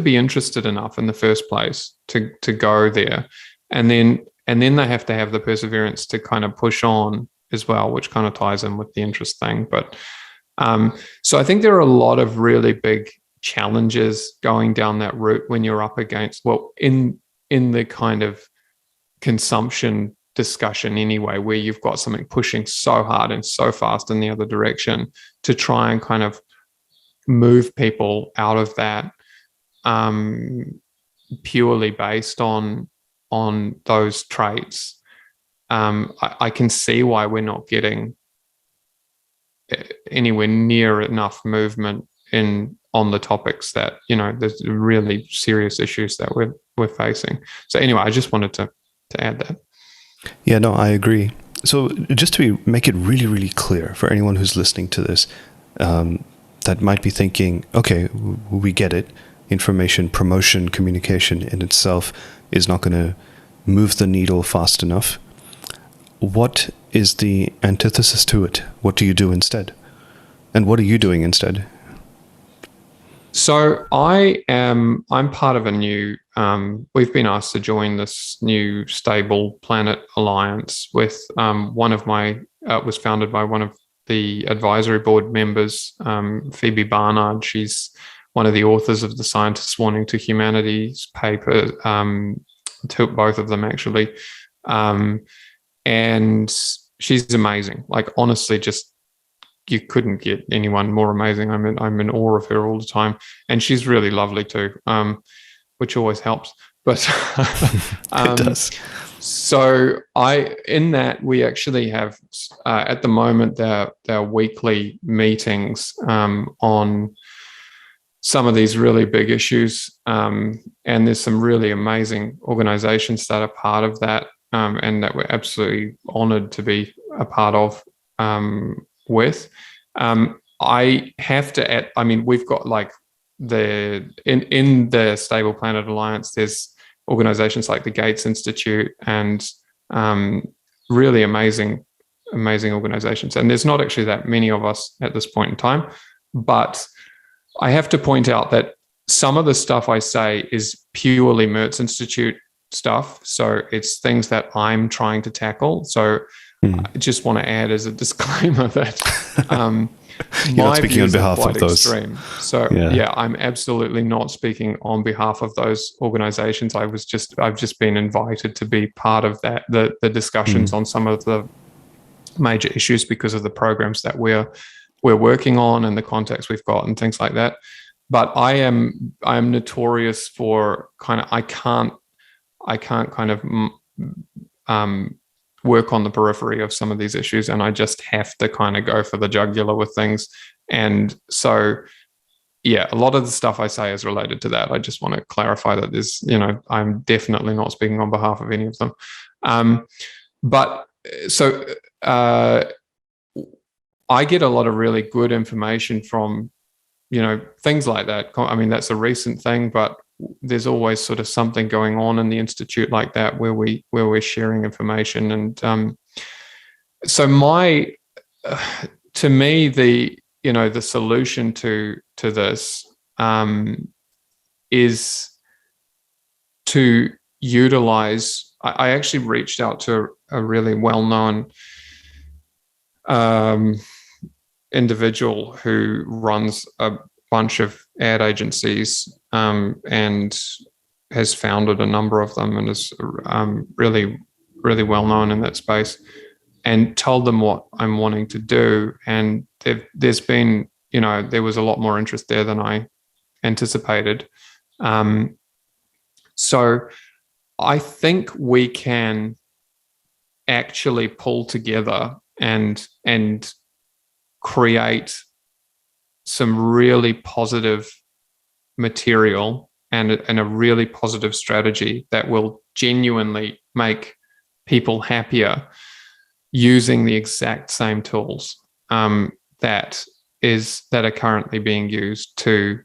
S2: be interested enough in the first place to go there, and then they have to have the perseverance to kind of push on as well, which kind of ties in with the interest thing. But so I think there are a lot of really big challenges going down that route when you're up against, well, in the kind of consumption discussion anyway, where you've got something pushing so hard and so fast in the other direction to try and kind of move people out of that purely based on those traits. I can see why we're not getting anywhere near enough movement on the topics that, there's really serious issues that we're facing. So anyway, I just wanted to add that.
S1: Yeah, no, I agree. So just to make it really, really clear for anyone who's listening to this, that might be thinking, okay, we get it. Information, promotion, communication in itself is not going to move the needle fast enough. What is the antithesis to it? What do you do instead? And what are you doing instead?
S2: So I'm part of a new, we've been asked to join this new Stable Planet Alliance with was founded by one of the advisory board members, Phoebe Barnard. She's one of the authors of the Scientists Warning to Humanity's paper, to both of them actually. And she's amazing. Like, honestly, just, you couldn't get anyone more amazing. I'm in awe of her all the time, and she's really lovely too, which always helps. But
S1: it does.
S2: So we actually have at the moment their weekly meetings on some of these really big issues, and there's some really amazing organizations that are part of that, and that we're absolutely honored to be a part of. I have to add, we've got like in the Stable Planet Alliance, there's organizations like the Gates Institute and really amazing organizations. And there's not actually that many of us at this point in time, but I have to point out that some of the stuff I say is purely Merz Institute stuff. So it's things that I'm trying to tackle. So I just want to add as a disclaimer that
S1: you're not speaking on behalf of those.
S2: Extreme. So yeah, I'm absolutely not speaking on behalf of those organizations. I've just been invited to be part of that, the discussions on some of the major issues because of the programs that we're working on and the contacts we've got and things like that. But I am notorious for I can't kind of work on the periphery of some of these issues, and I just have to kind of go for the jugular with things. And so, yeah, a lot of the stuff I say is related to that. I just want to clarify that there's, I'm definitely not speaking on behalf of any of them. But so I get a lot of really good information from, things like that. That's a recent thing, but there's always sort of something going on in the Institute like that where we're sharing information. And so to me, the solution to this is to utilize. I actually reached out to a really well-known individual who runs a bunch of ad agencies and has founded a number of them and is really, really well known in that space, and told them what I'm wanting to do. And there's been, there was a lot more interest there than I anticipated. So I think we can actually pull together and create some really positive material and a really positive strategy that will genuinely make people happier using the exact same tools that are currently being used to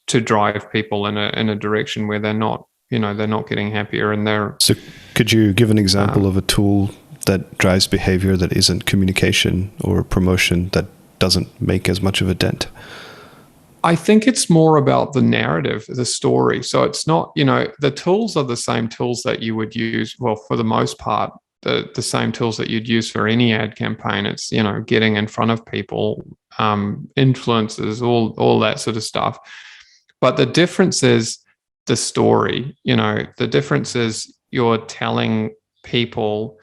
S2: drive people in a direction where they're not getting happier, and they're.
S1: So could you give an example of a tool that drives behavior that isn't communication or promotion, that doesn't make as much of a dent?
S2: I think it's more about the narrative, the story. So it's not, the tools are the same tools that you would use, well, for the most part, the same tools that you'd use for any ad campaign. It's, getting in front of people, influencers, all that sort of stuff. But the difference is the story. The difference is you're telling people,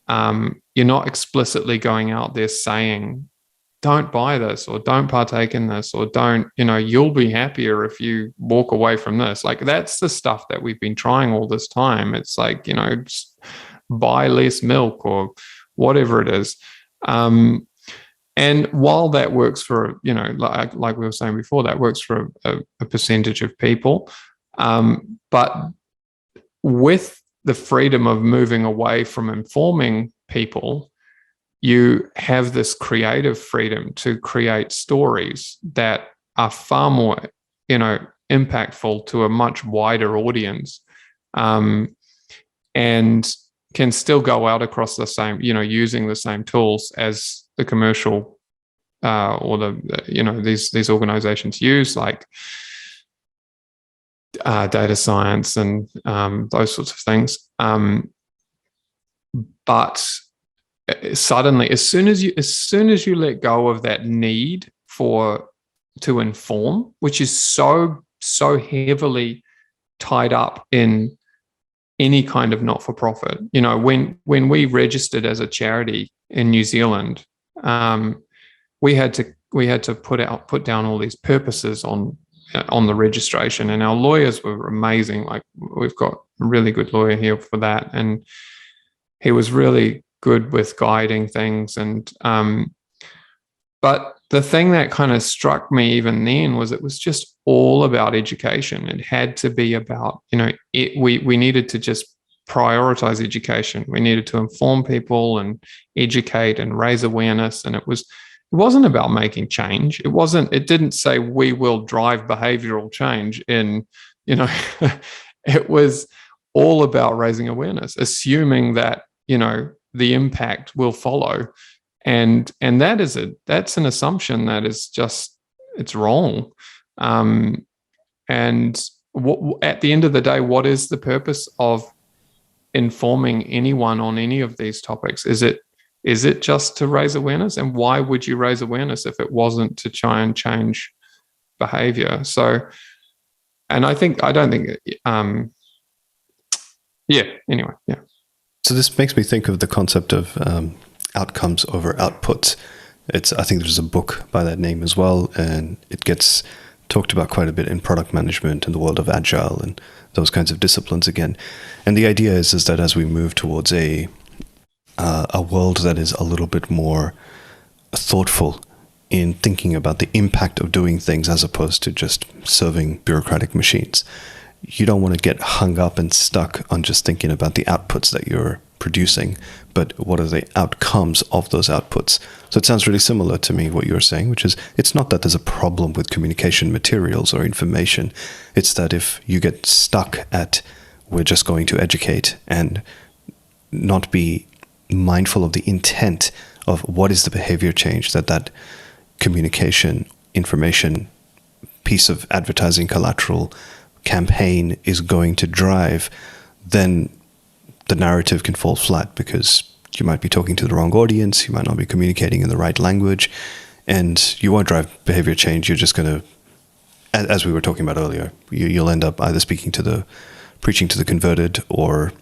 S2: you're not explicitly going out there saying, don't buy this, or don't partake in this, or don't, you'll be happier if you walk away from this. Like, that's the stuff that we've been trying all this time. It's like, just buy less milk or whatever it is. And while that works for, like we were saying before, that works for a percentage of people. But with the freedom of moving away from informing people, you have this creative freedom to create stories that are far more, impactful to a much wider audience, and can still go out across the same, using the same tools as the commercial or these organizations use, like data science and those sorts of things. But suddenly, as soon as you let go of that need to inform, which is so heavily tied up in any kind of not-for-profit. When we registered as a charity in New Zealand, we had to put down all these purposes on the registration, and our lawyers were amazing. Like, we've got a really good lawyer here for that, and he was really good with guiding things. And but the thing that kind of struck me even then was it was just all about education. It had to be about, we needed to just prioritize education. We needed to inform people and educate and raise awareness. And it wasn't about making change. It didn't say we will drive behavioral change in, it was all about raising awareness, assuming that, the impact will follow. And that's an assumption that is just, it's wrong. And at the end of the day, what is the purpose of informing anyone on any of these topics? Is it just to raise awareness? And why would you raise awareness if it wasn't to try and change behavior? So, and I don't think, anyway, yeah.
S1: So this makes me think of the concept of outcomes over outputs. I think there's a book by that name as well, and it gets talked about quite a bit in product management and the world of agile and those kinds of disciplines again. And the idea is that as we move towards a world that is a little bit more thoughtful in thinking about the impact of doing things as opposed to just serving bureaucratic machines, you don't want to get hung up and stuck on just thinking about the outputs that you're producing, but what are the outcomes of those outputs? So it sounds really similar to me, what you're saying, which is it's not that there's a problem with communication materials or information. It's that if you get stuck at we're just going to educate and not be mindful of the intent of what is the behavior change that communication, information, piece of advertising collateral campaign is going to drive, then the narrative can fall flat because you might be talking to the wrong audience, you might not be communicating in the right language, and you won't drive behavior change. You're just going to, as we were talking about earlier, you'll end up either preaching to the converted, or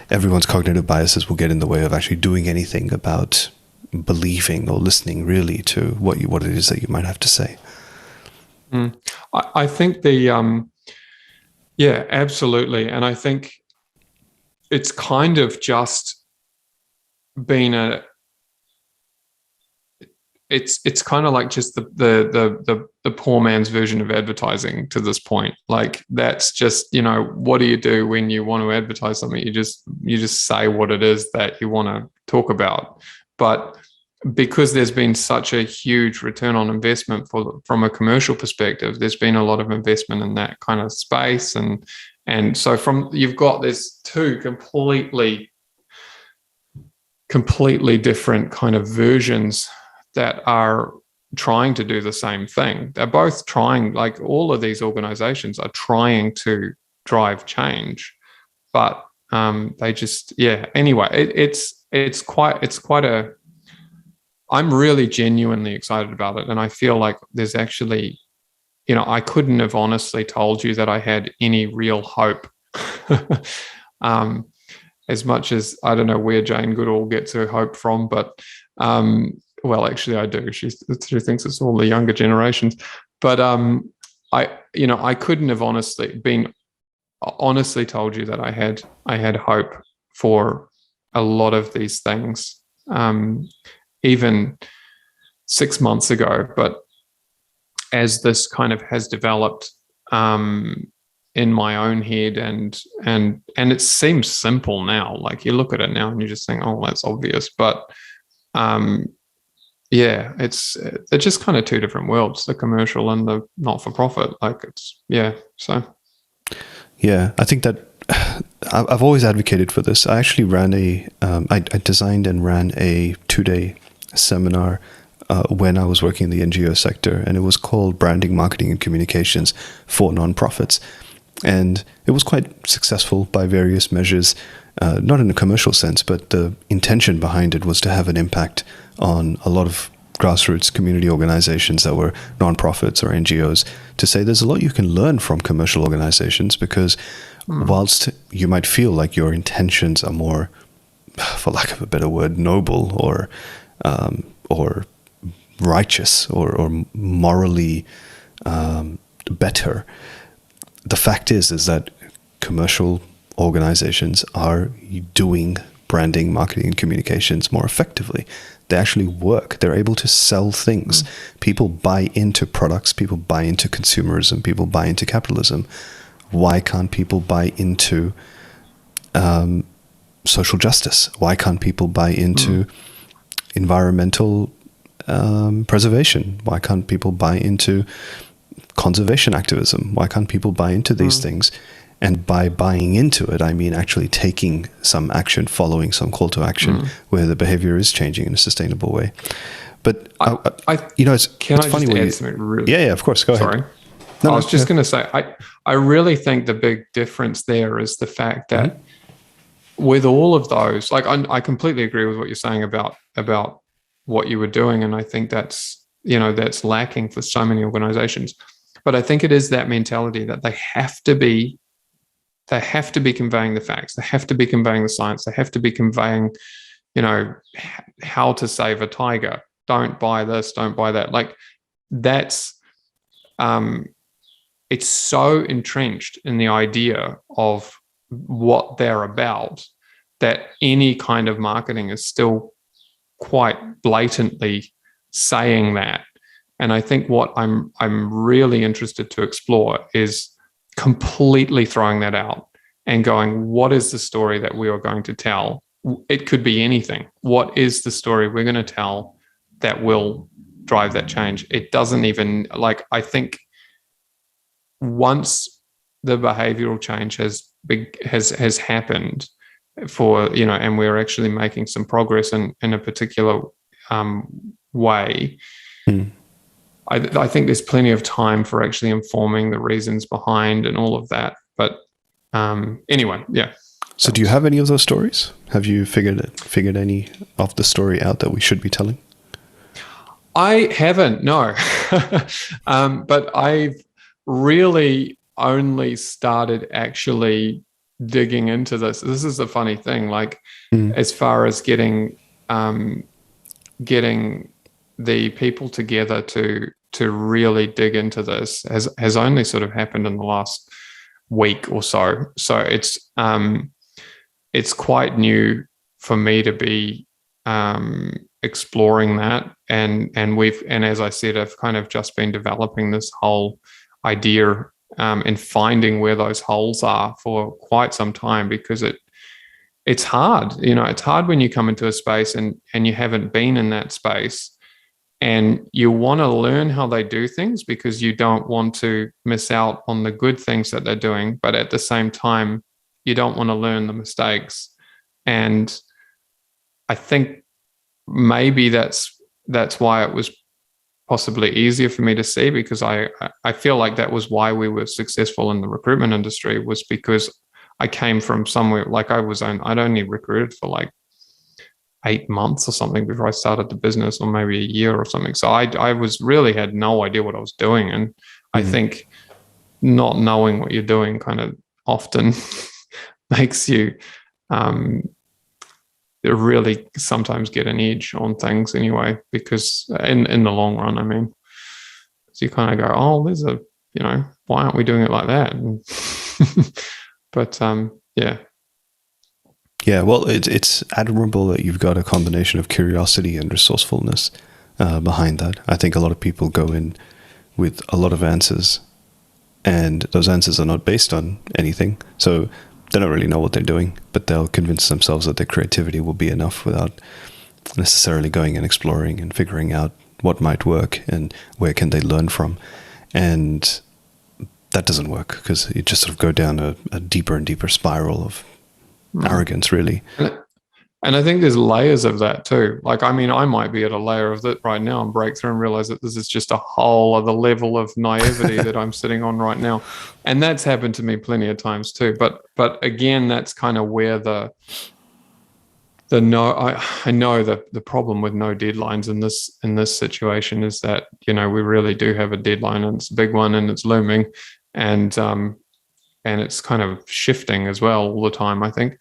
S1: everyone's cognitive biases will get in the way of actually doing anything about believing or listening really to what it is that you might have to say.
S2: I think absolutely. And I think it's kind of just been it's kind of like just the poor man's version of advertising to this point. Like, that's just, what do you do when you want to advertise something? You just say what it is that you want to talk about. But because there's been such a huge return on investment from a commercial perspective, there's been a lot of investment in that kind of space. And so you've got this two completely different kind of versions that are trying to do the same thing. They're both trying, like all of these organizations are trying to drive change, but they just, anyway, it's quite a, I'm really genuinely excited about it. And I feel like there's actually, I couldn't have honestly told you that I had any real hope. As much as I don't know where Jane Goodall gets her hope from, but well, actually I do. She thinks it's all the younger generations. But I couldn't have honestly told you that I had hope for a lot of these things, even 6 months ago. But as this kind of has developed in my own head, and it seems simple now. Like you look at it now and you just think, oh, that's obvious. But they're just kind of two different worlds, the commercial and the not-for-profit. Like so.
S1: Yeah, I think that I've always advocated for this. I actually ran I designed and ran a 2-day seminar when I was working in the NGO sector, and it was called Branding, Marketing and Communications for Nonprofits. And it was quite successful by various measures, not in a commercial sense, but the intention behind it was to have an impact on a lot of grassroots community organizations that were nonprofits or NGOs, to say there's a lot you can learn from commercial organizations, because whilst you might feel like your intentions are more, for lack of a better word, noble or righteous or morally better, the fact is that commercial organizations are doing branding, marketing, and communications more effectively. They actually work. They're able to sell things. People buy into products. People buy into consumerism. People buy into capitalism. Why can't people buy into social justice? Why can't people buy into environmental preservation? Why can't people buy into conservation activism? Why can't people buy into these things? And by buying into it, I mean actually taking some action, following some call to action where the behavior is changing in a sustainable way. But it's funny when
S2: really,
S1: yeah, of course, go ahead.
S2: Sorry, I was just going to say, I really think the big difference there is the fact that with all of those, like I completely agree with what you're saying about what you were doing, and I think that's lacking for so many organizations. But I think it is that mentality that they have to be conveying the facts. They have to be conveying the science. They have to be conveying, how to save a tiger. Don't buy this, don't buy that. Like that's, it's so entrenched in the idea of what they're about that any kind of marketing is still quite blatantly saying that. And I think what I'm really interested to explore is completely throwing that out and going, what is the story that we are going to tell? It could be anything. What is the story we're going to tell that will drive that change? It doesn't even, I think once the behavioral change has happened and we're actually making some progress in a particular way, I think there's plenty of time for actually informing the reasons behind and all of that. But anyway, yeah.
S1: So do you have any of those stories? Have you figured any of the story out that we should be telling?
S2: I haven't, no. But I've really only started actually digging into this. This is a funny thing, as far as getting the people together to really dig into this has only sort of happened in the last week or so. So it's quite new for me to be exploring that, and as I said, I've kind of just been developing this whole idea and finding where those holes are for quite some time, because it's hard. It's hard when you come into a space and you haven't been in that space, and you want to learn how they do things because you don't want to miss out on the good things that they're doing, but at the same time you don't want to learn the mistakes. And I think maybe that's why it was possibly easier for me to see, because I feel like that was why we were successful in the recruitment industry, was because I came from somewhere like I'd only recruited for like 8 months or something before I started the business, or maybe a year or something. So I was really had no idea what I was doing. And I think not knowing what you're doing kind of often makes you really sometimes get an edge on things anyway, because in the long run, I mean, so you kind of go, oh, there's a, why aren't we doing it like that? But yeah.
S1: Yeah, well, it's admirable that you've got a combination of curiosity and resourcefulness behind that. I think a lot of people go in with a lot of answers, and those answers are not based on anything. So they don't really know what they're doing, but they'll convince themselves that their creativity will be enough without necessarily going and exploring and figuring out what might work and where can they learn from. And that doesn't work, because you just sort of go down a deeper and deeper spiral of arrogance, really.
S2: And I think there's layers of that too. Like, I mean, I might be at a layer of that right now and break through and realize that this is just a whole other level of naivety that I'm sitting on right now. And that's happened to me plenty of times too. But again, that's kind of where I know that the problem with no deadlines in this situation is that, we really do have a deadline, and it's a big one, and it's looming, and it's kind of shifting as well all the time, I think.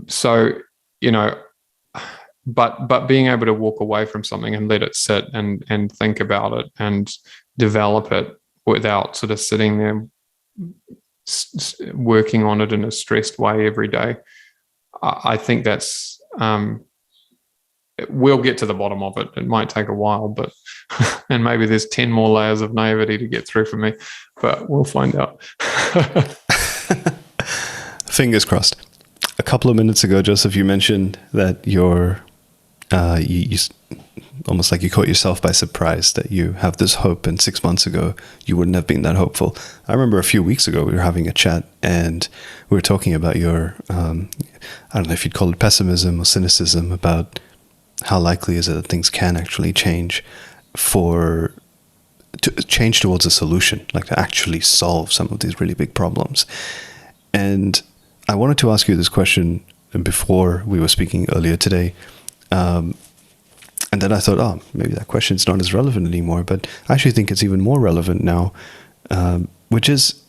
S2: So, but being able to walk away from something and let it sit and think about it and develop it without sort of sitting there working on it in a stressed way every day, I think that's, we'll get to the bottom of it. It might take a while, but, and maybe there's 10 more layers of naivety to get through for me, but we'll find out.
S1: Fingers crossed. A couple of minutes ago, Joseph, you mentioned that you almost like you caught yourself by surprise that you have this hope, and 6 months ago you wouldn't have been that hopeful. I remember a few weeks ago we were having a chat, and we were talking about your I don't know if you'd call it pessimism or cynicism about how likely is it that things can actually change to change towards a solution, like to actually solve some of these really big problems. And I wanted to ask you this question before we were speaking earlier today. And then I thought, oh, maybe that question's not as relevant anymore. But I actually think it's even more relevant now, which is,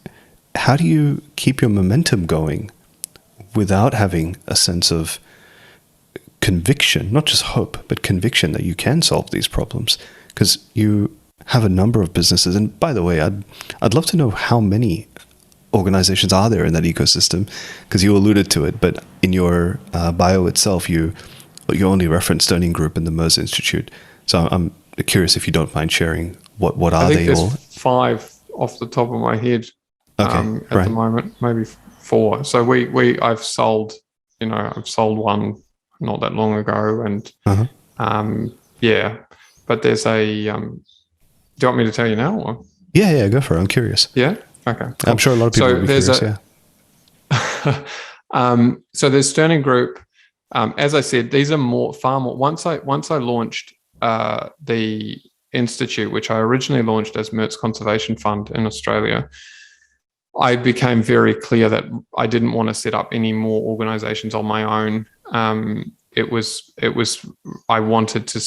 S1: how do you keep your momentum going without having a sense of conviction, not just hope, but conviction that you can solve these problems? Because you have a number of businesses. And by the way, I'd love to know how many organizations are there in that ecosystem, because you alluded to it, but in your bio itself, you only referenced Sterling Group and the Merz Institute. So I'm curious if you don't mind sharing what are they all?
S2: I think there's 5 off the top of my head at the moment, maybe 4. So I've sold one not that long ago, and yeah. But there's a do you want me to tell you now? Or?
S1: Yeah, go for it. I'm curious.
S2: Yeah. Okay. Cool.
S1: I'm sure a lot of people will be curious.
S2: So there's Sterling Group. As I said, these are far more. Once I launched the institute, which I originally launched as Merz Conservation Fund in Australia, I became very clear that I didn't want to set up any more organizations on my own. I wanted to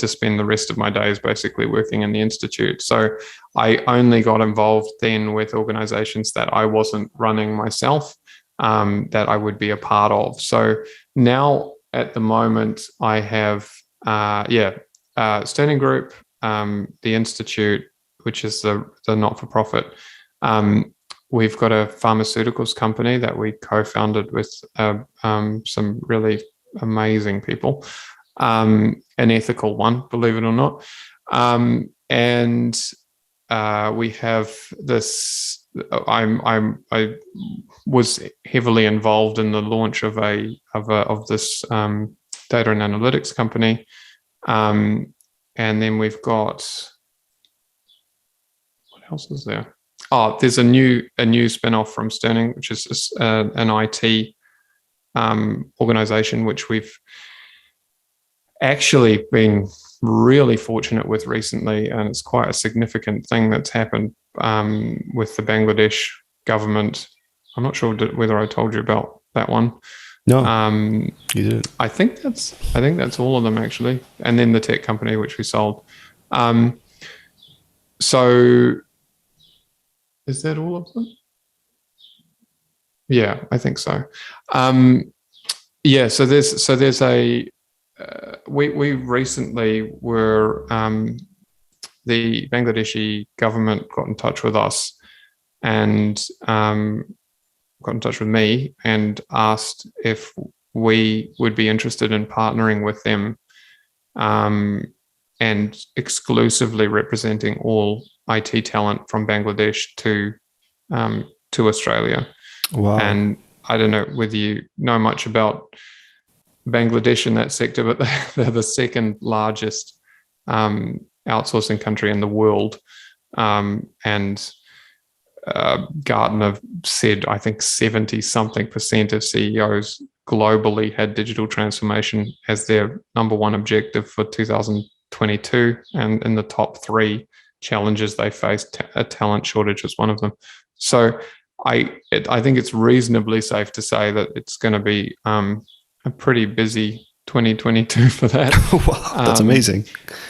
S2: spend the rest of my days basically working in the institute. So I only got involved then with organizations that I wasn't running myself, that I would be a part of. So now at the moment I have Sterling Group, the institute, which is the not-for-profit. We've got a pharmaceuticals company that we co-founded with some really amazing people, an ethical one, believe it or not. And we have this. I was heavily involved in the launch of this data and analytics company, and then we've got, what else is there? Oh, there's a new spin-off from Sterling, which is an IT organization, which we've, actually been really fortunate with recently, and it's quite a significant thing that's happened with the Bangladesh government. I'm not sure whether I told you about that one.
S1: No, you didn't.
S2: I think that's all of them actually, and then the tech company which we sold. So is that all of them? Yeah, I think so. Yeah, so there's a we recently were the Bangladeshi government got in touch with us and got in touch with me and asked if we would be interested in partnering with them and exclusively representing all IT talent from Bangladesh to Australia.
S1: Wow.
S2: And I don't know whether you know much about Bangladesh in that sector, but they're the second largest outsourcing country in the world. And Gartner said, I think 70-something% of CEOs globally had digital transformation as their number one objective for 2022. And in the top 3 challenges they faced, a talent shortage was one of them. So I think it's reasonably safe to say that it's going to be a pretty busy 2022 for that.
S1: Wow, that's amazing.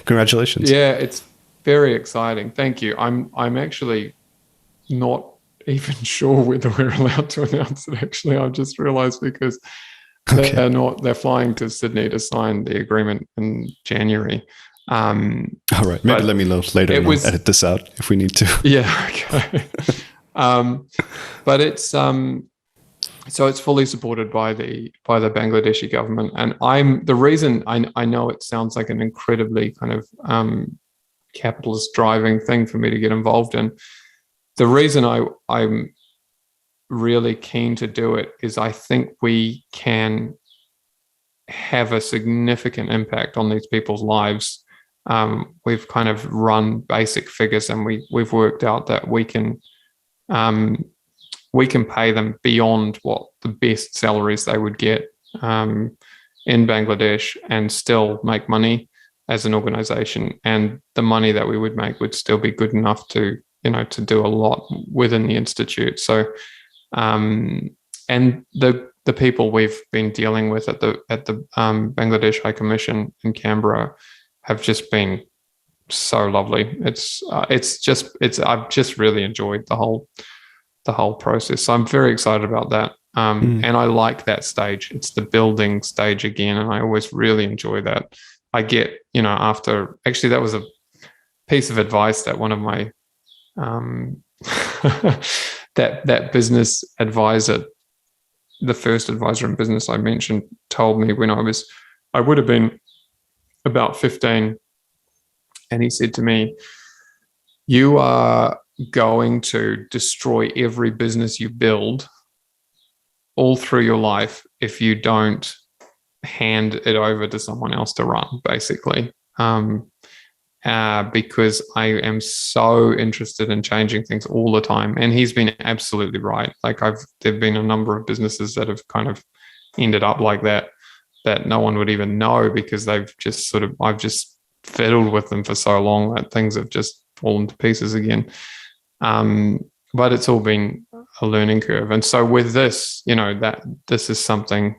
S1: Congratulations.
S2: Yeah, it's very exciting. Thank you. I'm actually not even sure whether we're allowed to announce it, actually. I've just realized because they're flying to Sydney to sign the agreement in January.
S1: All right, maybe let me know later and I'll edit this out if we need to.
S2: Yeah, okay. But it's so it's fully supported by the Bangladeshi government, and the reason I know it sounds like an incredibly kind of capitalist driving thing for me to get involved in. The reason I'm really keen to do it is I think we can have a significant impact on these people's lives. We've kind of run basic figures, and we've worked out that we can pay them beyond what the best salaries they would get in Bangladesh and still make money as an organization. And the money that we would make would still be good enough to do a lot within the institute. So, and the people we've been dealing with at the Bangladesh High Commission in Canberra have just been so lovely. I've just really enjoyed the whole process. So I'm very excited about that. And I like that stage. It's the building stage again. And I always really enjoy that. I get, after, actually that was a piece of advice that one of my, that business advisor, the first advisor in business I mentioned, told me when I would have been about 15. And he said to me, you are going to destroy every business you build all through your life if you don't hand it over to someone else to run, basically. Because I am so interested in changing things all the time. And he's been absolutely right. Like there've been a number of businesses that have kind of ended up like that no one would even know, because I've just fiddled with them for so long that things have just fallen to pieces again. But it's all been a learning curve. And so with this, that this is something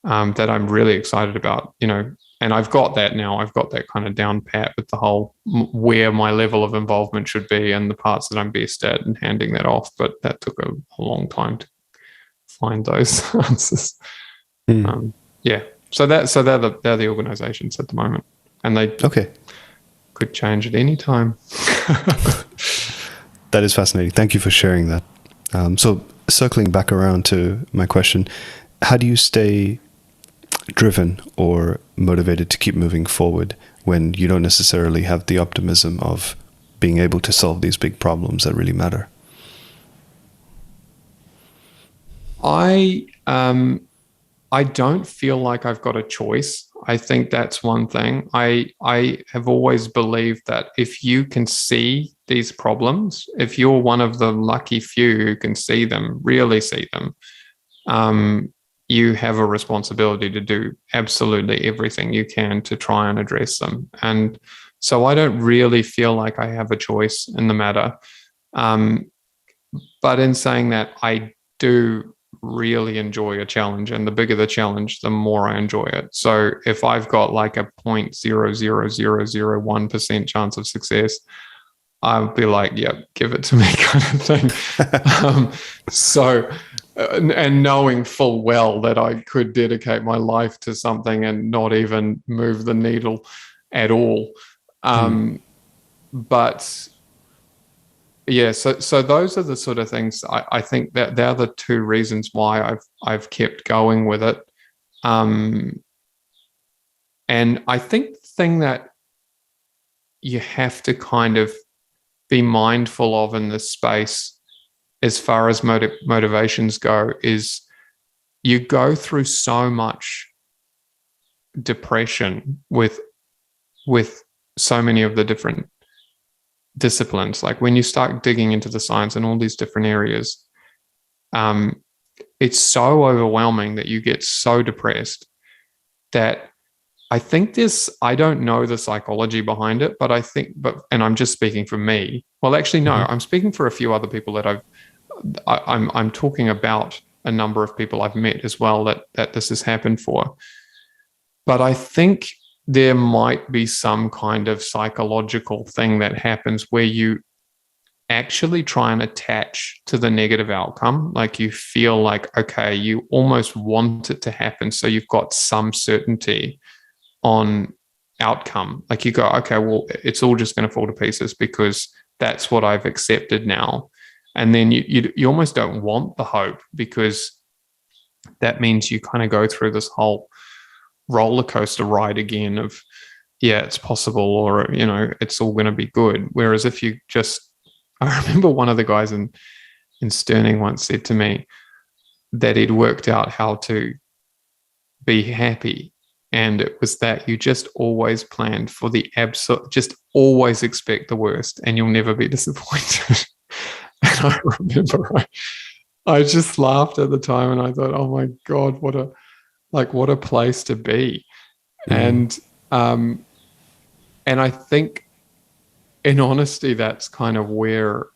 S2: that I'm really excited about, and I've got that now. I've got that kind of down pat with the whole where my level of involvement should be and the parts that I'm best at, and handing that off. But that took a long time to find those answers. Yeah. So they're the organizations at the moment, and they could change at any time.
S1: That is fascinating. Thank you for sharing that. So circling back around to my question, how do you stay driven or motivated to keep moving forward when you don't necessarily have the optimism of being able to solve these big problems that really matter?
S2: I don't feel like I've got a choice. I think that's one thing. I have always believed that if you can see these problems, if you're one of the lucky few who can see them, really see them, you have a responsibility to do absolutely everything you can to try and address them. And so I don't really feel like I have a choice in the matter. But in saying that, I do really enjoy a challenge, and the bigger the challenge, the more I enjoy it. So if I've got like a 0.00001% chance of success, I'll be like, yeah, give it to me kind of thing. And knowing full well that I could dedicate my life to something and not even move the needle at all. But yeah, so those are the sort of things I think that they're the two reasons why I've kept going with it. And I think the thing that you have to kind of be mindful of in this space, as far as motivations go, is you go through so much depression with so many of the different disciplines. Like when you start digging into the science in all these different areas, it's so overwhelming that you get so depressed that I think I don't know the psychology behind it, but I think, and I'm just speaking for me. Well, actually, no, I'm speaking for a few other people that I'm talking about a number of people I've met as well that this has happened for. But I think there might be some kind of psychological thing that happens where you actually try and attach to the negative outcome. Like you feel like, okay, you almost want it to happen, so you've got some certainty on outcome. Like you go, okay, well, it's all just going to fall to pieces because that's what I've accepted now. And then you almost don't want the hope, because that means you kind of go through this whole roller coaster ride again of, yeah, it's possible, or, it's all going to be good. Whereas if you just, I remember one of the guys in Sterling once said to me that he'd worked out how to be happy. And it was that you just always planned for the absolute, just always expect the worst and you'll never be disappointed. And I remember I just laughed at the time and I thought, oh my God, what a place to be. And I think in honesty, that's kind of where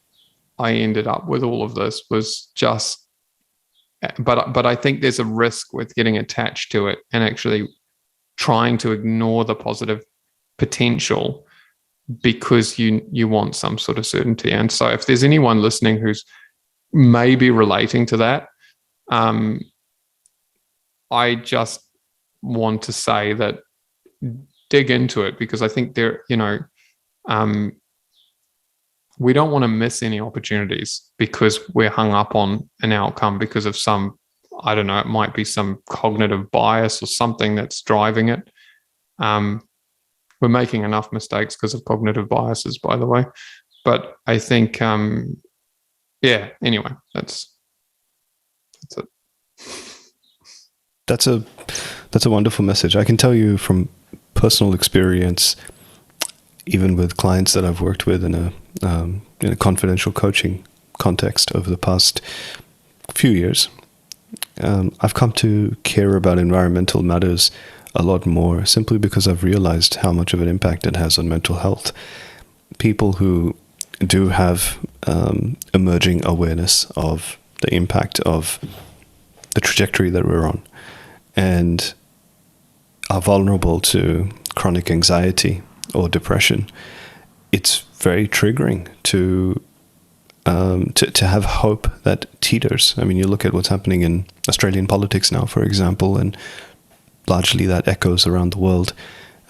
S2: I ended up with all of this, was just, but I think there's a risk with getting attached to it and actually trying to ignore the positive potential because you want some sort of certainty. And so if there's anyone listening who's maybe relating to that, I just want to say that dig into it, because I think we don't want to miss any opportunities because we're hung up on an outcome because of some, I don't know, it might be some cognitive bias or something that's driving it. We're making enough mistakes because of cognitive biases, by the way. But I think, anyway, that's it.
S1: That's a wonderful message. I can tell you from personal experience, even with clients that I've worked with in a confidential coaching context over the past few years, I've come to care about environmental matters a lot more, simply because I've realized how much of an impact it has on mental health. People who do have emerging awareness of the impact of the trajectory that we're on, and are vulnerable to chronic anxiety or depression, it's very triggering to have hope that teeters. I mean, you look at what's happening in Australian politics now, for example, and largely that echoes around the world.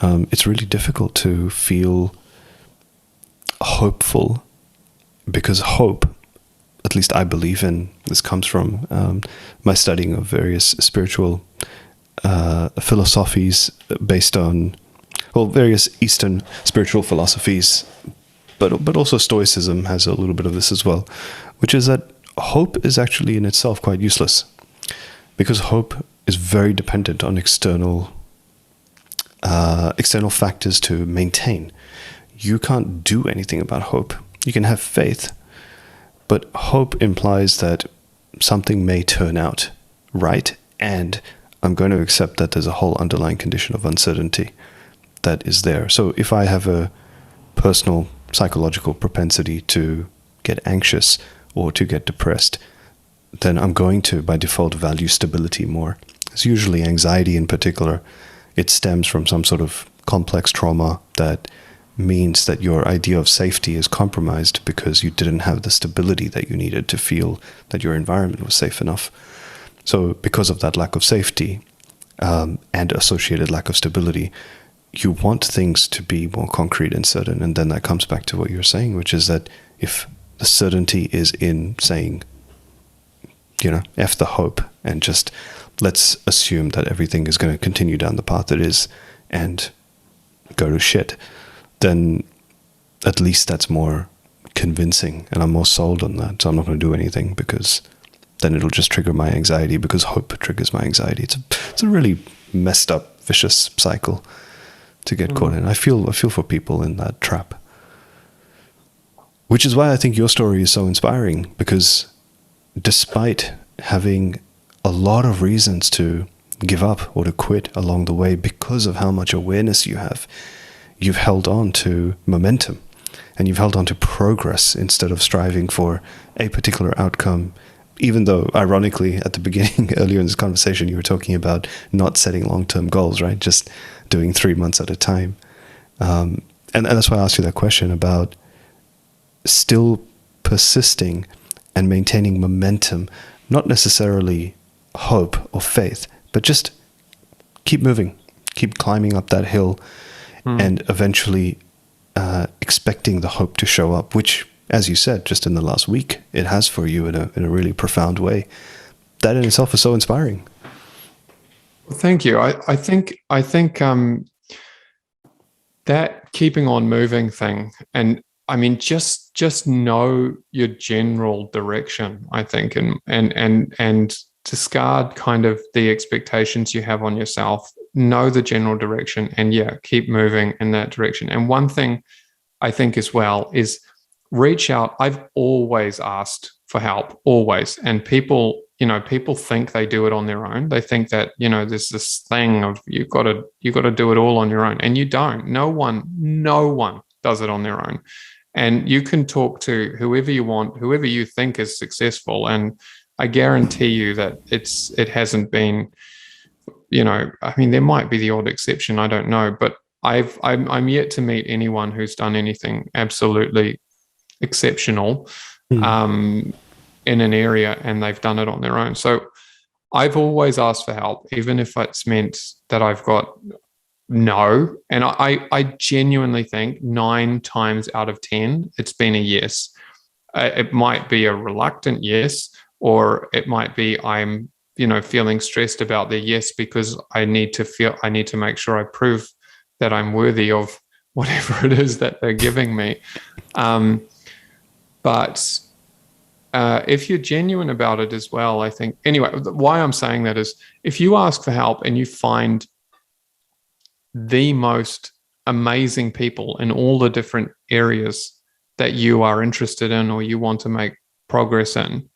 S1: It's really difficult to feel hopeful, because hope, at least I believe in, this comes from my studying of various spiritual philosophies based on, various Eastern spiritual philosophies, but also Stoicism has a little bit of this as well, which is that hope is actually in itself quite useless, because hope is very dependent on external factors to maintain. You can't do anything about hope. You can have faith, but hope implies that something may turn out right and I'm going to accept that there's a whole underlying condition of uncertainty that is there. So if I have a personal psychological propensity to get anxious or to get depressed, then I'm going to, by default, value stability more. It's usually anxiety in particular. It stems from some sort of complex trauma that means that your idea of safety is compromised because you didn't have the stability that you needed to feel that your environment was safe enough. So because of that lack of safety and associated lack of stability, you want things to be more concrete and certain. And then that comes back to what you're saying, which is that if the certainty is in saying, F the hope, and just let's assume that everything is going to continue down the path it is and go to shit, then at least that's more convincing and I'm more sold on that. So I'm not going to do anything because then it'll just trigger my anxiety, because hope triggers my anxiety. It's a really messed up, vicious cycle to get caught in. I feel for people in that trap. Which is why I think your story is so inspiring, because despite having a lot of reasons to give up or to quit along the way because of how much awareness you have, you've held on to momentum and you've held on to progress instead of striving for a particular outcome. Even though, ironically, at the beginning, earlier in this conversation, you were talking about not setting long-term goals, right? Just doing 3 months at a time. And that's why I asked you that question about still persisting and maintaining momentum, not necessarily hope or faith, but just keep moving, keep climbing up that hill, and eventually expecting the hope to show up, which, as you said, just in the last week, it has for you in a really profound way. That in itself is so inspiring.
S2: Thank you. I think that keeping on moving thing, and I mean, just know your general direction, I think, and discard kind of the expectations you have on yourself. Know the general direction, and keep moving in that direction. And one thing I think as well is reach out. I've always asked for help, always. And people think they do it on their own. They think that, there's this thing of you got to do it all on your own, and you don't. No one does it on their own. And you can talk to whoever you want, whoever you think is successful, and I guarantee you that it hasn't been, I mean, there might be the odd exception, I don't know, but I'm yet to meet anyone who's done anything absolutely exceptional in an area and they've done it on their own. So I've always asked for help, even if it's meant that I've got no. And I genuinely think 9 times out of 10, it's been a yes. It might be a reluctant yes, or it might be I'm, feeling stressed about the yes because I need to make sure I prove that I'm worthy of whatever it is that they're giving me. But if you're genuine about it as well, I think, anyway, why I'm saying that is if you ask for help and you find the most amazing people in all the different areas that you are interested in or you want to make progress in,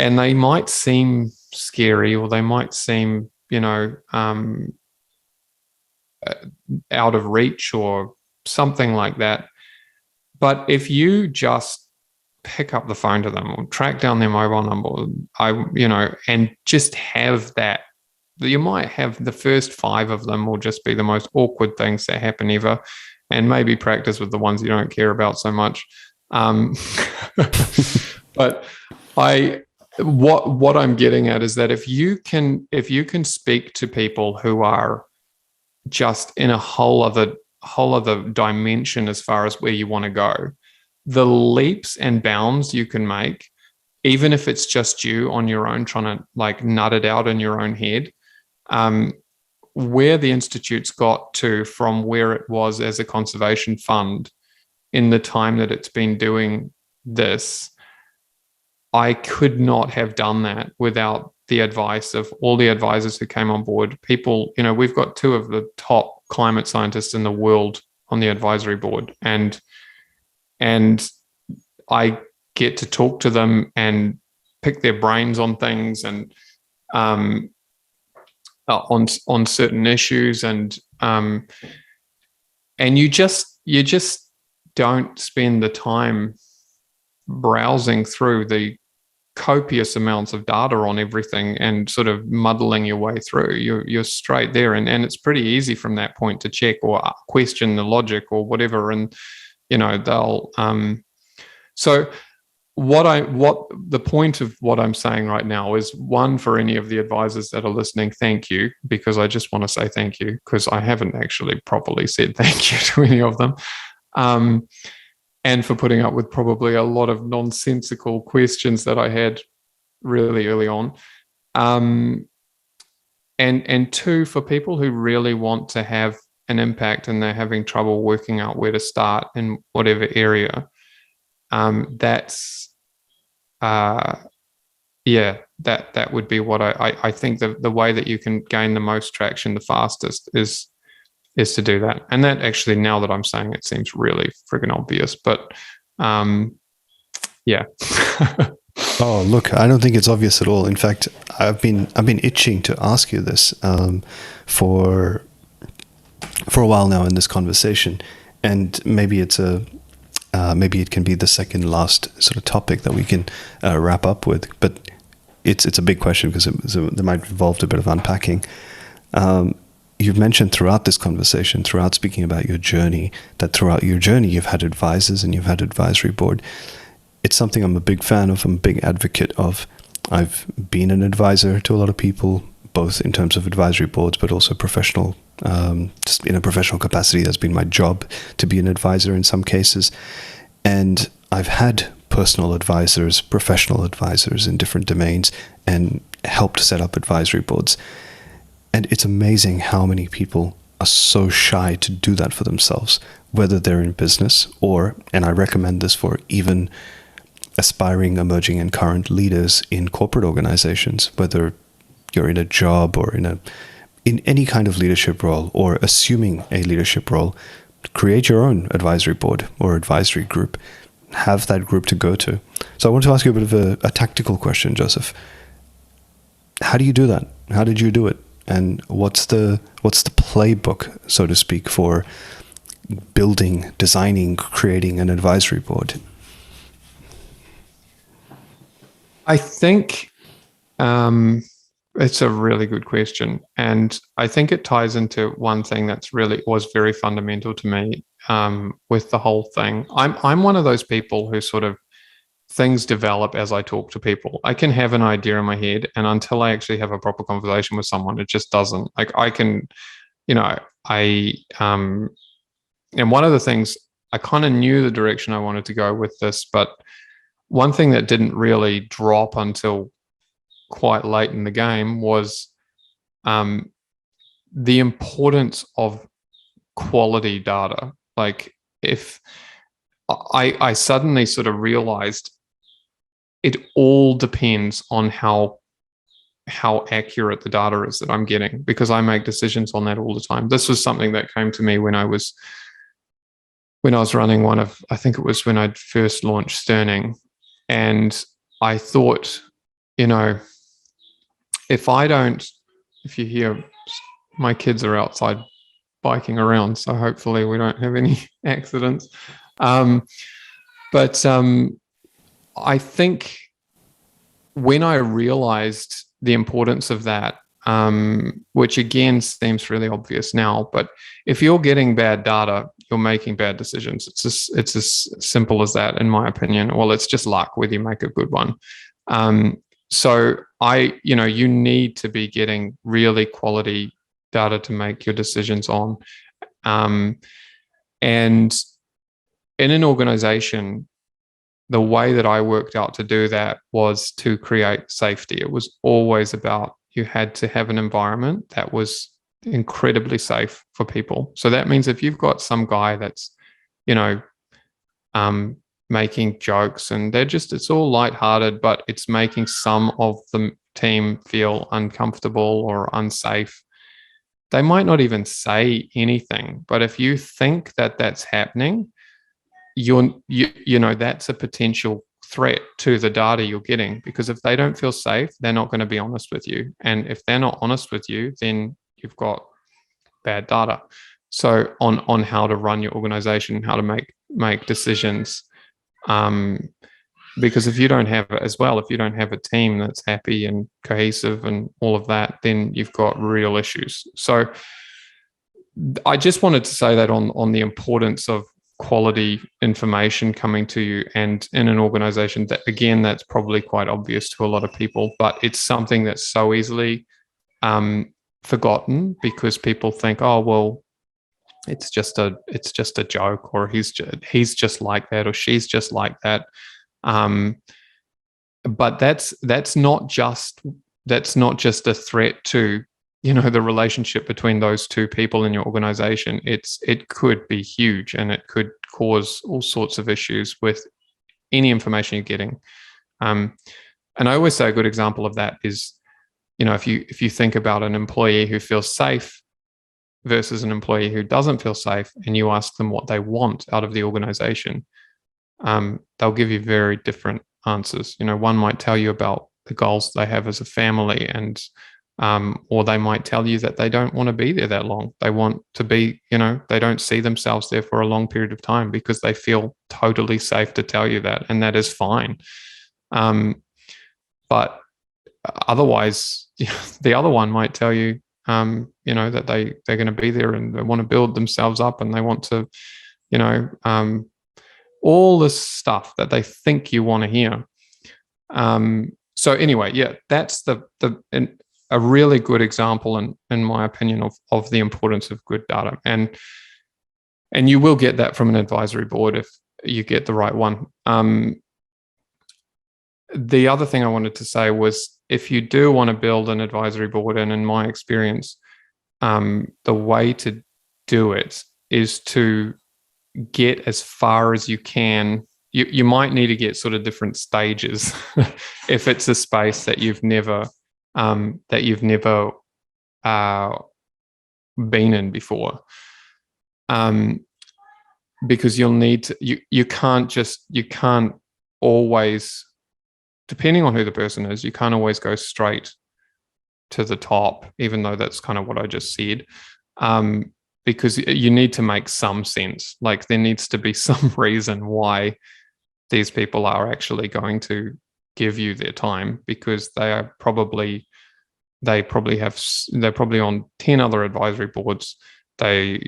S2: and they might seem scary or they might seem, out of reach or something like that. But if you just pick up the phone to them or track down their mobile number, and just have that, you might have the first 5 of them will just be the most awkward things that happen ever, and maybe practice with the ones you don't care about so much. But what I'm getting at is that if you can speak to people who are just in a whole other dimension as far as where you want to go, the leaps and bounds you can make, even if it's just you on your own trying to like nut it out in your own head, where the Institute's got to from where it was as a conservation fund in the time that it's been doing this, I could not have done that without the advice of all the advisors who came on board. People, we've got 2 of the top climate scientists in the world on the advisory board, and I get to talk to them and pick their brains on things, and on certain issues, and you just don't spend the time browsing through the copious amounts of data on everything and sort of muddling your way through. You're straight there, and it's pretty easy from that point to check or question the logic or whatever, and they'll so what the point of what I'm saying right now is, one, for any of the advisors that are listening, thank you, because I just want to say thank you, because I haven't actually properly said thank you to any of them, and for putting up with probably a lot of nonsensical questions that I had really early on, and two, for people who really want to have an impact and they're having trouble working out where to start in whatever area. That would be what I think the way that you can gain the most traction the fastest is to do that. And that actually, now that I'm saying it, seems really friggin' obvious, but yeah.
S1: Oh, look, I don't think it's obvious at all. In fact, I've been itching to ask you this for a while now in this conversation, and maybe it can be the second last sort of topic that we can wrap up with. But it's a big question, because it might involve a bit of unpacking. You've mentioned throughout this conversation, throughout speaking about your journey, that throughout your journey you've had advisors and you've had advisory board. It's something I'm a big fan of. I'm a big advocate of. I've been an advisor to a lot of people, both in terms of advisory boards, but also professional, just in a professional capacity. That's been my job, to be an advisor in some cases. And I've had personal advisors, professional advisors in different domains, and helped set up advisory boards. And it's amazing how many people are so shy to do that for themselves, whether they're in business or, and I recommend this for even aspiring, emerging, and current leaders in corporate organizations, whether you're in a job or in any kind of leadership role or assuming a leadership role, create your own advisory board or advisory group. Have that group to go to. So I want to ask you a bit of a tactical question, Joseph. How do you do that? How did you do it? And what's the playbook, so to speak, for building, designing, creating an advisory board?
S2: I think it's a really good question, and I think it ties into one thing that's was very fundamental to me with the whole thing. I'm one of those people who sort of, things develop as I talk to people. I can have an idea in my head, and until I actually have a proper conversation with someone, it just doesn't. Like, I can, and one of the things, I kind of knew the direction I wanted to go with this, but one thing that didn't really drop until quite late in the game was the importance of quality data. Like, if I suddenly sort of realized it all depends on how accurate the data is that I'm getting, because I make decisions on that all the time. This was something that came to me when I was running I think it was when I'd first launched Sterning, and I thought, if you hear, my kids are outside biking around, so hopefully we don't have any accidents. But I think when I realized the importance of that, which again seems really obvious now, but if you're getting bad data, you're making bad decisions. It's as simple as that, in my opinion. Well, it's just luck whether you make a good one. So you need to be getting really quality data to make your decisions on. And in an organization, the way that I worked out to do that was to create safety. It was always about, you had to have an environment that was incredibly safe for people. So that means if you've got some guy that's, making jokes and it's all lighthearted, but it's making some of the team feel uncomfortable or unsafe, they might not even say anything. But if you think that that's happening, that's a potential threat to the data you're getting, because if they don't feel safe, they're not going to be honest with you. And if they're not honest with you, then you've got bad data. So on how to run your organization, how to make decisions. Because if you don't have it as well, if you don't have a team that's happy and cohesive and all of that, then you've got real issues. So I just wanted to say that on the importance of quality information coming to you, and in an organization that, again, that's probably quite obvious to a lot of people, but it's something that's so easily forgotten, because people think, oh, well, it's just a joke, or he's just like that, or she's just like that. But that's not just a threat to, the relationship between those two people in your organization. It could be huge, and it could cause all sorts of issues with any information you're getting. And I always say a good example of that is, if you think about an employee who feels safe versus an employee who doesn't feel safe, and you ask them what they want out of the organization, they'll give you very different answers. One might tell you about the goals they have as a family, and or they might tell you that they don't want to be there that long. They want to be, they don't see themselves there for a long period of time, because they feel totally safe to tell you that, and that is fine. But otherwise, the other one might tell you, that they're going to be there and they want to build themselves up, and they want to, all this stuff that they think you want to hear. So anyway, yeah, that's a really good example, in my opinion, of the importance of good data. And you will get that from an advisory board if you get the right one. The other thing I wanted to say was, if you do want to build an advisory board, and in my experience, the way to do it is to get as far as you can. You might need to get sort of different stages if it's a space that you've never been in before, because you'll need to. You can't always, depending on who the person is, you can't always go straight to the top, even though that's kind of what I just said, because you need to make some sense. Like, there needs to be some reason why these people are actually going to give you their time, because they're probably on 10 other advisory boards. And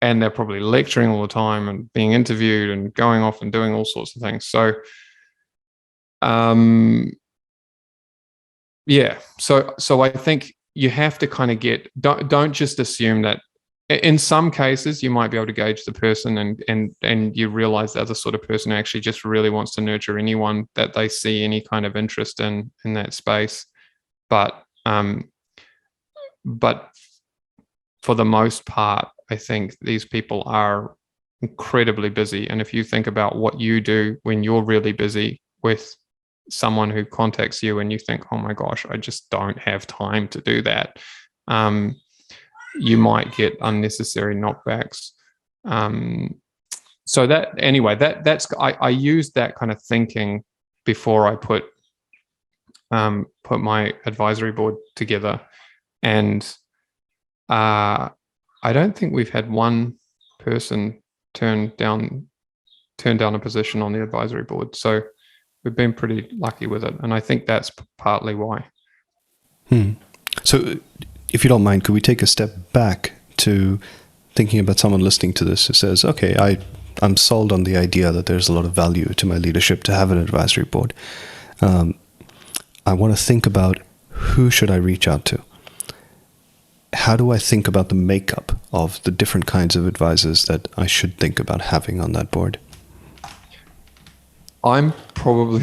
S2: they're probably lecturing all the time and being interviewed and going off and doing all sorts of things. So, So I think you have to kind of don't just assume that. In some cases, you might be able to gauge the person, and you realize they're the sort of person who actually just really wants to nurture anyone that they see any kind of interest in that space. But for the most part, I think these people are incredibly busy. And if you think about what you do when you're really busy with someone who contacts you, and you think, oh my gosh, I just don't have time to do that, you might get unnecessary knockbacks. So that, anyway, that's I used that kind of thinking before I put my advisory board together. And I don't think we've had one person turn down a position on the advisory board. So we've been pretty lucky with it. And I think that's partly why.
S1: So if you don't mind, could we take a step back to thinking about someone listening to this who says, okay, I'm sold on the idea that there's a lot of value to my leadership to have an advisory board. I want to think about, who should I reach out to? How do I think about the makeup of the different kinds of advisors that I should think about having on that board?
S2: I'm probably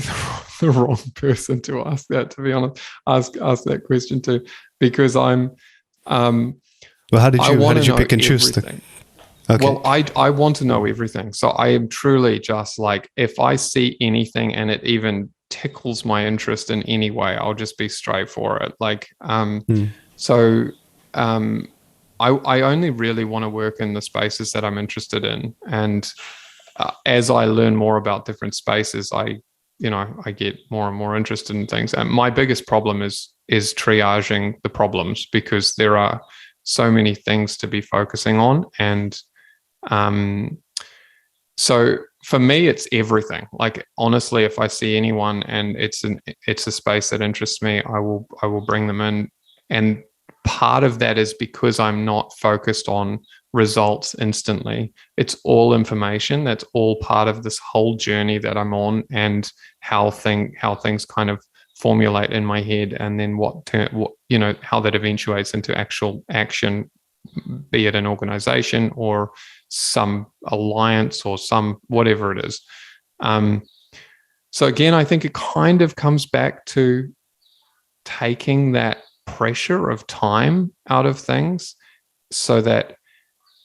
S2: the wrong person to ask that, to be honest. Ask that question to, because I'm.
S1: Well, how did you pick and choose? Okay.
S2: Well, I want to know everything. So I am truly just like, if I see anything and it even tickles my interest in any way, I'll just be straight for it. Like, so. I only really want to work in the spaces that I'm interested in, and as I learn more about different spaces, I get more and more interested in things. And my biggest problem is triaging the problems, because there are so many things to be focusing on. And so for me, it's everything. Like, honestly, if I see anyone and it's a space that interests me, I will bring them in. And part of that is because I'm not focused on results instantly. It's all information. That's all part of this whole journey that I'm on, and how things kind of formulate in my head, and then how that eventuates into actual action, be it an organization or some alliance or some whatever it is. So again, I think it kind of comes back to taking that pressure of time out of things, so that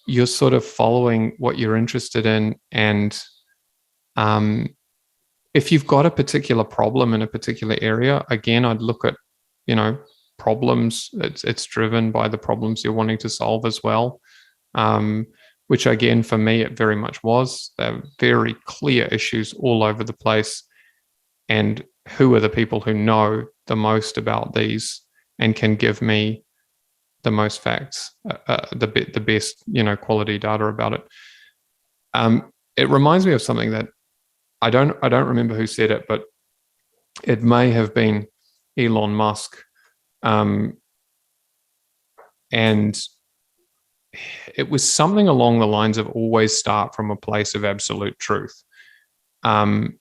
S2: you're sort of following what you're interested in. And if you've got a particular problem in a particular area, again, I'd look at, problems. It's driven by the problems you're wanting to solve as well, which again, for me, it very much was. There are very clear issues all over the place. And who are the people who know the most about these and can give me the most facts, the best, quality data about it. It reminds me of something that I don't remember who said it, but it may have been Elon Musk. And it was something along the lines of always start from a place of absolute truth. And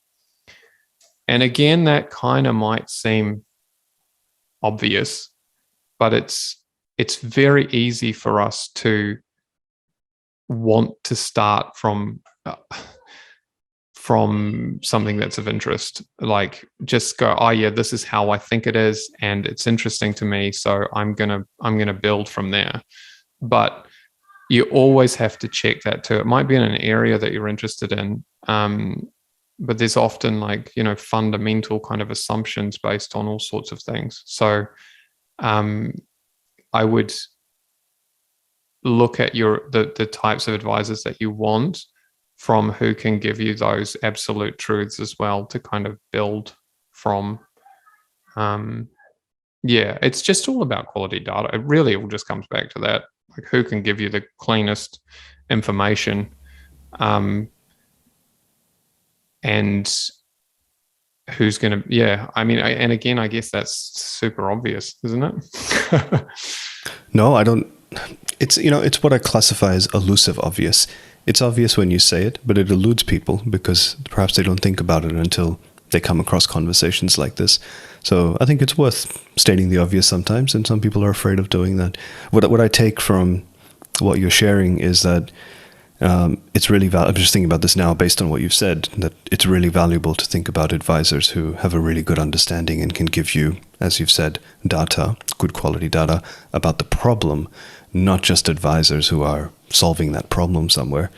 S2: again, that kind of might seem obvious, but it's very easy for us to want to start from something that's of interest. Like, just go, oh yeah, this is how I think it is, and it's interesting to me, so I'm gonna build from there. But you always have to check that too. It might be in an area that you're interested in, but there's often fundamental kind of assumptions based on all sorts of things. So I would look at the types of advisors that you want, from who can give you those absolute truths as well, to kind of build from. It's just all about quality data. It really all just comes back to that. Like, who can give you the cleanest information, and who's going to, and again, I guess that's super obvious, isn't it?
S1: No, I don't. It's what I classify as elusive obvious. It's obvious when you say it, but it eludes people because perhaps they don't think about it until they come across conversations like this. So I think it's worth stating the obvious sometimes, and some people are afraid of doing that. What I take from what you're sharing is that it's really I'm just thinking about this now based on what you've said, that it's really valuable to think about advisors who have a really good understanding and can give you, as you've said, data, good quality data about the problem, not just advisors who are solving that problem somewhere.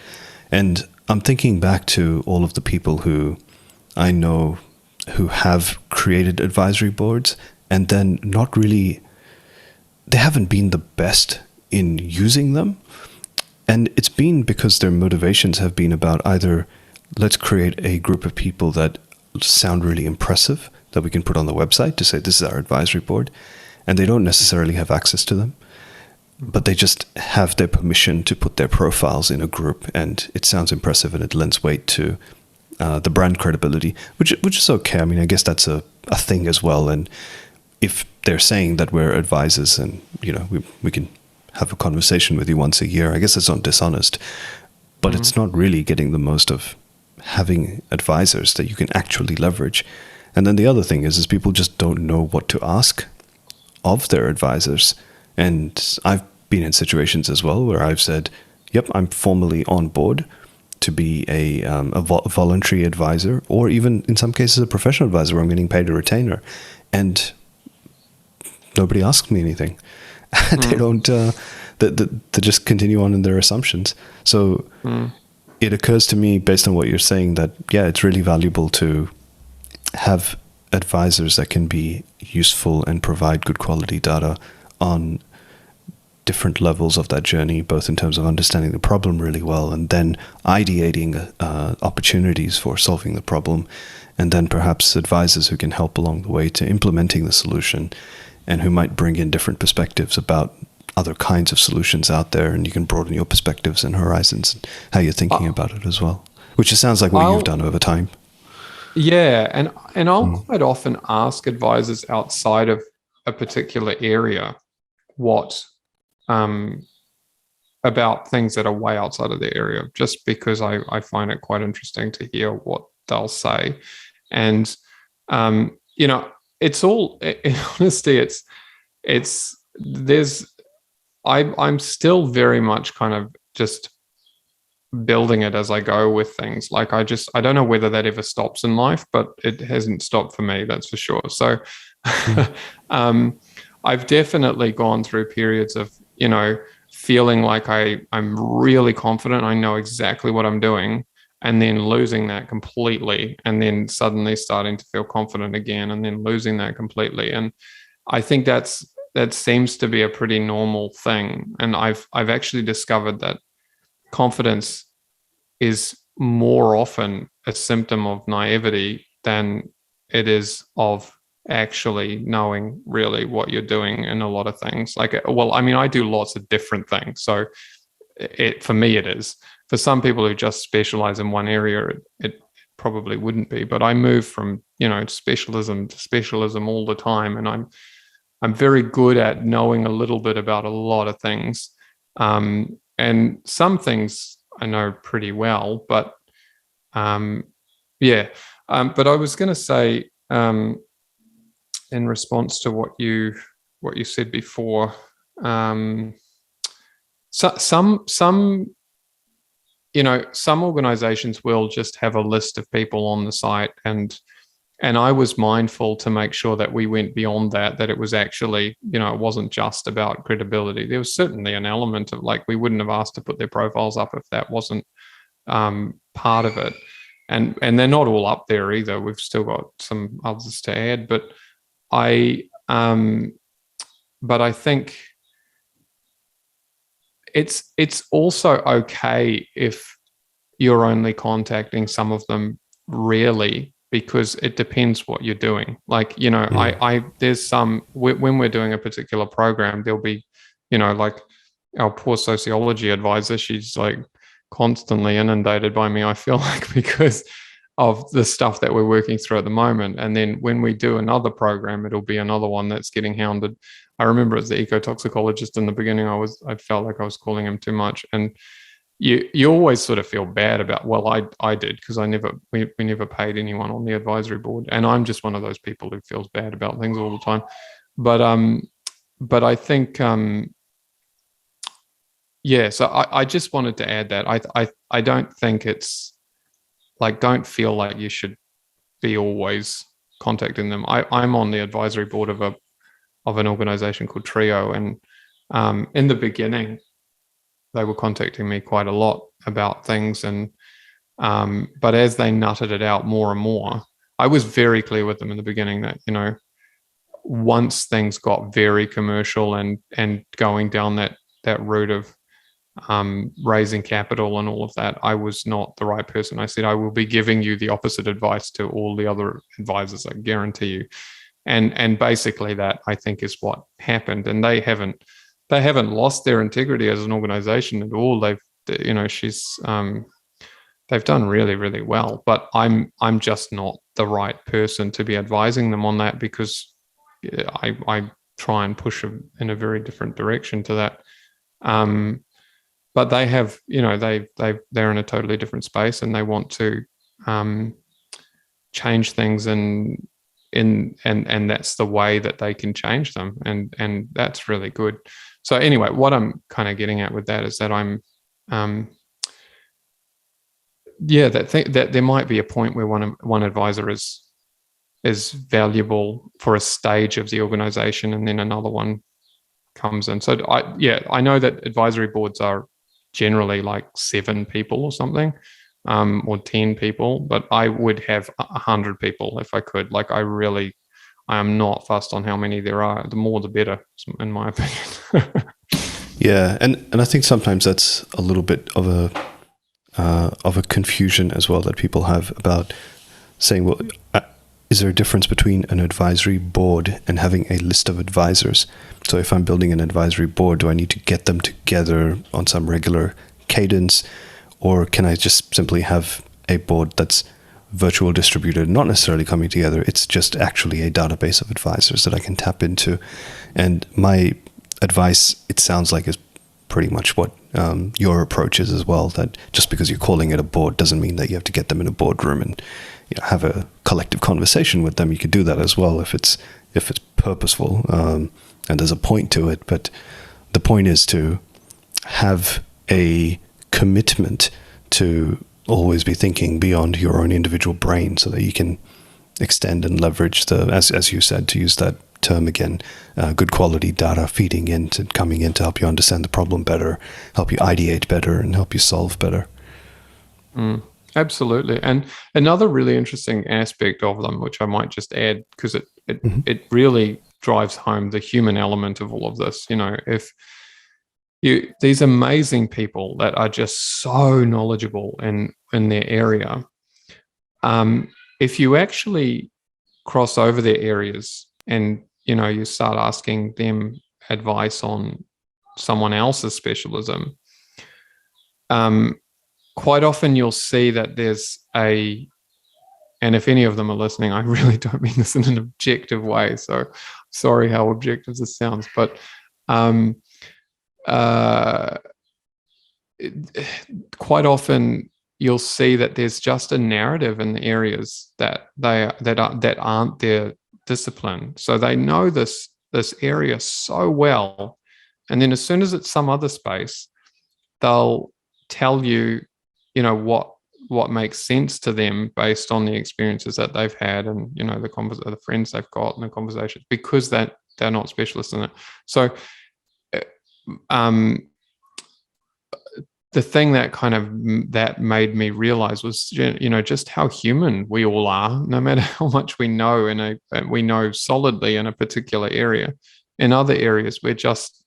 S1: And I'm thinking back to all of the people who I know who have created advisory boards, and then they haven't been the best in using them. And it's been because their motivations have been about either, let's create a group of people that sound really impressive that we can put on the website to say this is our advisory board, and they don't necessarily have access to them, but they just have their permission to put their profiles in a group, and it sounds impressive and it lends weight to the brand credibility, which is okay. I mean, I guess that's a thing as well. And if they're saying that we're advisors and we can have a conversation with you once a year, I guess it's not dishonest, but it's not really getting the most of having advisors that you can actually leverage. And then the other thing is people just don't know what to ask of their advisors. And I've been in situations as well where I've said, yep, I'm formally on board to be a voluntary advisor, or even in some cases a professional advisor where I'm getting paid a retainer, and nobody asks me anything. They don't. They just continue on in their assumptions. So it occurs to me, based on what you're saying, that it's really valuable to have advisors that can be useful and provide good quality data on different levels of that journey, both in terms of understanding the problem really well and then ideating opportunities for solving the problem, and then perhaps advisors who can help along the way to implementing the solution and who might bring in different perspectives about other kinds of solutions out there, and you can broaden your perspectives and horizons and how you're thinking about it as well, which it sounds like what you've done over time.
S2: Yeah, and I'll quite often ask advisors outside of a particular area what about things that are way outside of their area, just because I find it quite interesting to hear what they'll say. And it's all, in honesty, I'm still very much kind of just building it as I go with things. Like I don't know whether that ever stops in life, but it hasn't stopped for me, that's for sure. So I've definitely gone through periods of, feeling like I'm really confident, I know exactly what I'm doing, and then losing that completely, and then suddenly starting to feel confident again, and then losing that completely. And I think that seems to be a pretty normal thing. And I've actually discovered that confidence is more often a symptom of naivety than it is of actually knowing really what you're doing in a lot of things. I do lots of different things. So for me, it is. For some people who just specialize in one area, it probably wouldn't be. But I move from, specialism to specialism all the time. And I'm very good at knowing a little bit about a lot of things. And some things I know pretty well, but but I was going to say, in response to what you said before, some organizations will just have a list of people on the site, and I was mindful to make sure that we went beyond that it was actually, it wasn't just about credibility. There was certainly an element of, like, we wouldn't have asked to put their profiles up if that wasn't part of it. And they're not all up there either. We've still got some others to add, but I think it's also okay if you're only contacting some of them rarely, because it depends what you're doing. Like, there's some, when we're doing a particular program, there'll be, like our poor sociology advisor, she's like constantly inundated by me, I feel like, because of the stuff that we're working through at the moment. And then when we do another program, it'll be another one that's getting hounded. I remember as the ecotoxicologist in the beginning, I felt like I was calling him too much. And you always sort of feel bad about, well, I did, because we never paid anyone on the advisory board. And I'm just one of those people who feels bad about things all the time. But I think, so I just wanted to add that I don't think it's like, don't feel like you should be always contacting them. I'm on the advisory board of an organization called Trio, and in the beginning, they were contacting me quite a lot about things, and but as they nutted it out more and more, I was very clear with them in the beginning that, once things got very commercial and going down that route of raising capital and all of that, I was not the right person. I said, I will be giving you the opposite advice to all the other advisors, I guarantee you. And basically that, I think, is what happened. And they haven't lost their integrity as an organization at all. They've done really, really well, but I'm just not the right person to be advising them on that, because I try and push them in a very different direction to that. But they have, they're in a totally different space, and they want to change things, and that's the way that they can change them, and that's really good. So anyway, what I'm kind of getting at with that is that I'm that there might be a point where one advisor is valuable for a stage of the organization, and then another one comes in. So I know that advisory boards are generally like 7 people or something, or 10 people, but I would have 100 people if I could. Like, I am not fussed on how many there are. The more, the better, in my opinion.
S1: Yeah, and I think sometimes that's a little bit of a confusion as well that people have about saying, well, is there a difference between an advisory board and having a list of advisors? So if I'm building an advisory board, do I need to get them together on some regular cadence, or can I just simply have a board that's virtual distributed, not necessarily coming together? It's just actually a database of advisors that I can tap into. And my advice, it sounds like, is pretty much what your approach is as well, that just because you're calling it a board doesn't mean that you have to get them in a boardroom and have a collective conversation with them. You could do that as well if it's purposeful, and there's a point to it. But the point is to have a commitment to always be thinking beyond your own individual brain, so that you can extend and leverage the, as you said, to use that term again, good quality data feeding in and coming in to help you understand the problem better, help you ideate better, and help you solve better.
S2: Absolutely. And another really interesting aspect of them, which I might just add, because it really drives home the human element of all of this. If these amazing people that are just so knowledgeable in their area, if you actually cross over their areas and you start asking them advice on someone else's specialism, quite often you'll see that there's and if any of them are listening, I really don't mean this in an objective way, so sorry how objective this sounds, but quite often you'll see that there's just a narrative in the areas that aren't their discipline. So they know this area so well, and then as soon as it's some other space, they'll tell you, what makes sense to them based on the experiences that they've had, and the friends they've got and the conversations, because that they're not specialists in it. So the thing that made me realize was, just how human we all are, no matter how much we know we know solidly in a particular area. In other areas, we're just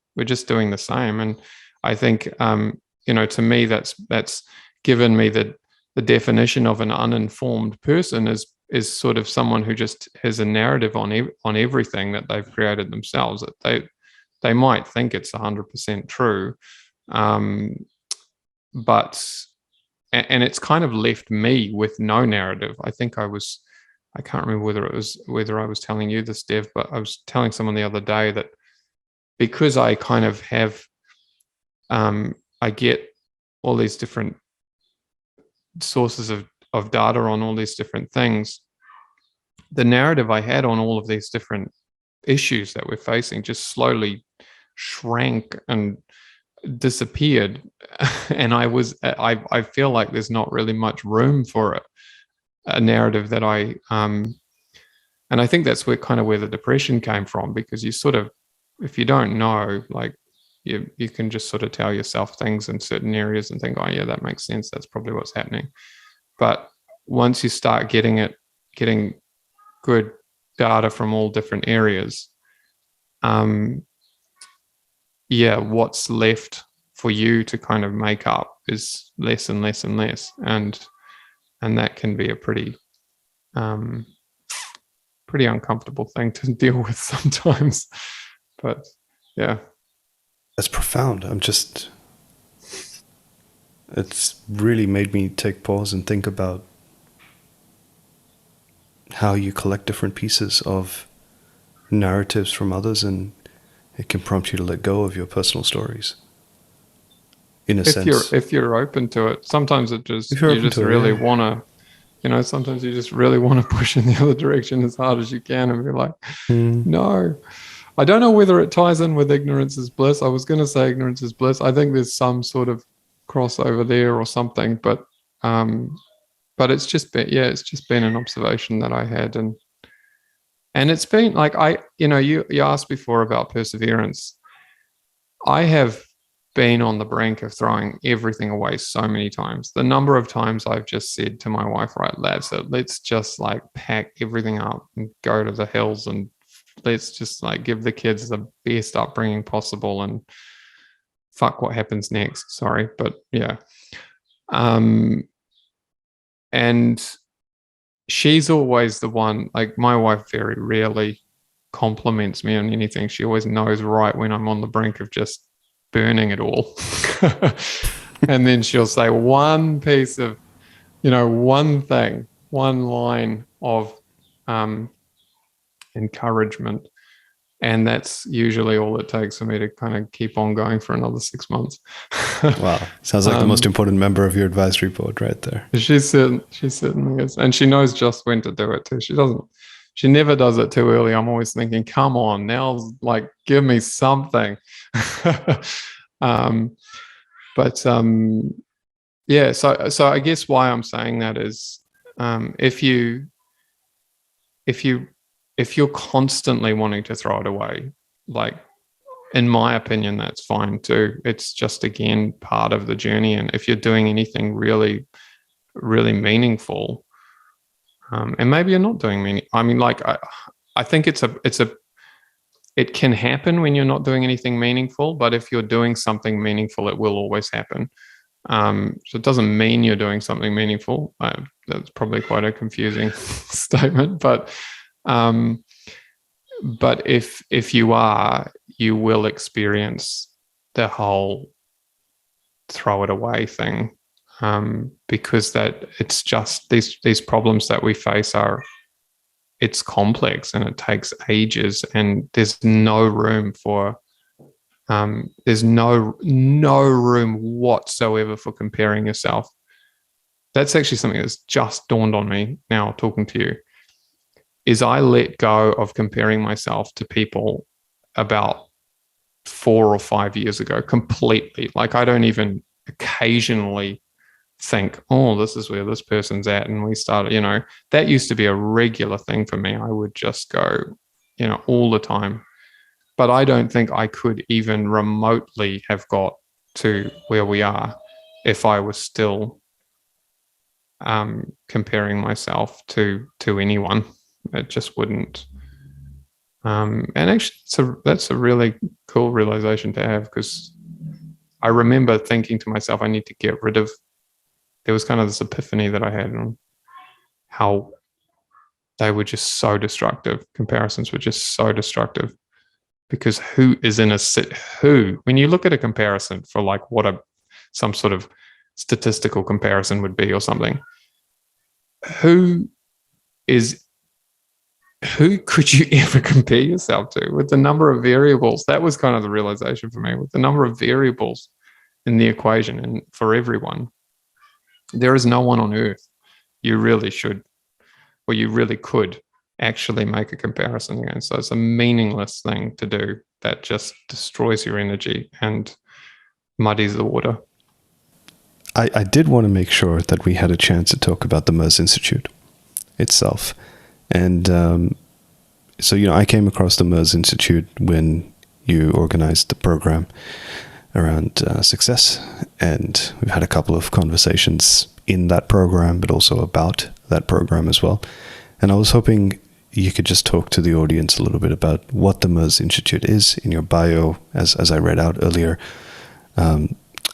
S2: doing the same. And I think, to me, that's given me the definition of an uninformed person is sort of someone who just has a narrative on everything that they've created themselves, that they might think it's 100% true. But it's kind of left me with no narrative. I think I can't remember whether I was telling you this, Dev, but I was telling someone the other day that because I kind of have, I get all these different sources of data on all these different things, the narrative I had on all of these different issues that we're facing just slowly shrank and disappeared. And I feel like there's not really much room for a narrative that and I think that's where the depression came from, because you sort of, if you don't know, like you can just sort of tell yourself things in certain areas and think, oh yeah, that makes sense, that's probably what's happening. But once you start getting good data from all different areas, what's left for you to kind of make up is less and less and less, and that can be a pretty uncomfortable thing to deal with sometimes. But yeah,
S1: that's profound. It's really made me take pause and think about how you collect different pieces of narratives from others, and it can prompt you to let go of your personal stories. In a sense,
S2: if you're open to it, sometimes it just sometimes you just really want to push in the other direction as hard as you can and be like, no. I don't know whether it ties in with ignorance is bliss. I was going to say ignorance is bliss. I think there's some sort of crossover there or something, but it's just been an observation that I had, and it's been like, you asked before about perseverance. I have been on the brink of throwing everything away so many times. The number of times I've just said to my wife, right, that's it, let's just like pack everything up and go to the hills, and let's just like give the kids the best upbringing possible, and fuck what happens next. Sorry, but yeah. And she's always the one, like my wife very rarely compliments me on anything. She always knows right when I'm on the brink of just burning it all. And then she'll say one piece of, one thing, one line of encouragement. And that's usually all it takes for me to kind of keep on going for another 6 months.
S1: Wow. Sounds like the most important member of your advisory board right there.
S2: She certainly is. And she knows just when to do it too. She never does it too early. I'm always thinking, come on, now, like, give me something. Yeah, so I guess why I'm saying that is if you're constantly wanting to throw it away, like, in my opinion, that's fine too. It's just, again, part of the journey. And if you're doing anything really, really meaningful, and maybe you're not doing I mean, like, I think it can happen when you're not doing anything meaningful, but if you're doing something meaningful, it will always happen. So it doesn't mean you're doing something meaningful. That's probably quite a confusing statement, but if you are, you will experience the whole throw it away thing, because that it's just these problems that we face it's complex and it takes ages, and there's no room for there's no room whatsoever for comparing yourself. That's actually something that's just dawned on me now talking to you, is I let go of comparing myself to people about 4 or 5 years ago completely. Like, I don't even occasionally think, oh, this is where this person's at, and we started, that used to be a regular thing for me. I would just go, all the time. But I don't think I could even remotely have got to where we are if I was still comparing myself to anyone. It just wouldn't. And actually, that's a really cool realization to have, because I remember thinking to myself, I need to get rid of. There was kind of this epiphany that I had on how they were just so destructive. Comparisons were just so destructive, because when you look at a comparison for, like, what some sort of statistical comparison would be or something, who could you ever compare yourself to with the number of variables? That was kind of the realization for me, with the number of variables in the equation, and for everyone. There is no one on earth you really should, or you really could actually make a comparison against. So it's a meaningless thing to do that just destroys your energy and muddies the water.
S1: I did want to make sure that we had a chance to talk about the Merz Institute itself. And so, I came across the Merz Institute when you organized the program around success, and we've had a couple of conversations in that program, but also about that program as well. And I was hoping you could just talk to the audience a little bit about what the Merz Institute is. In your bio, as I read out earlier,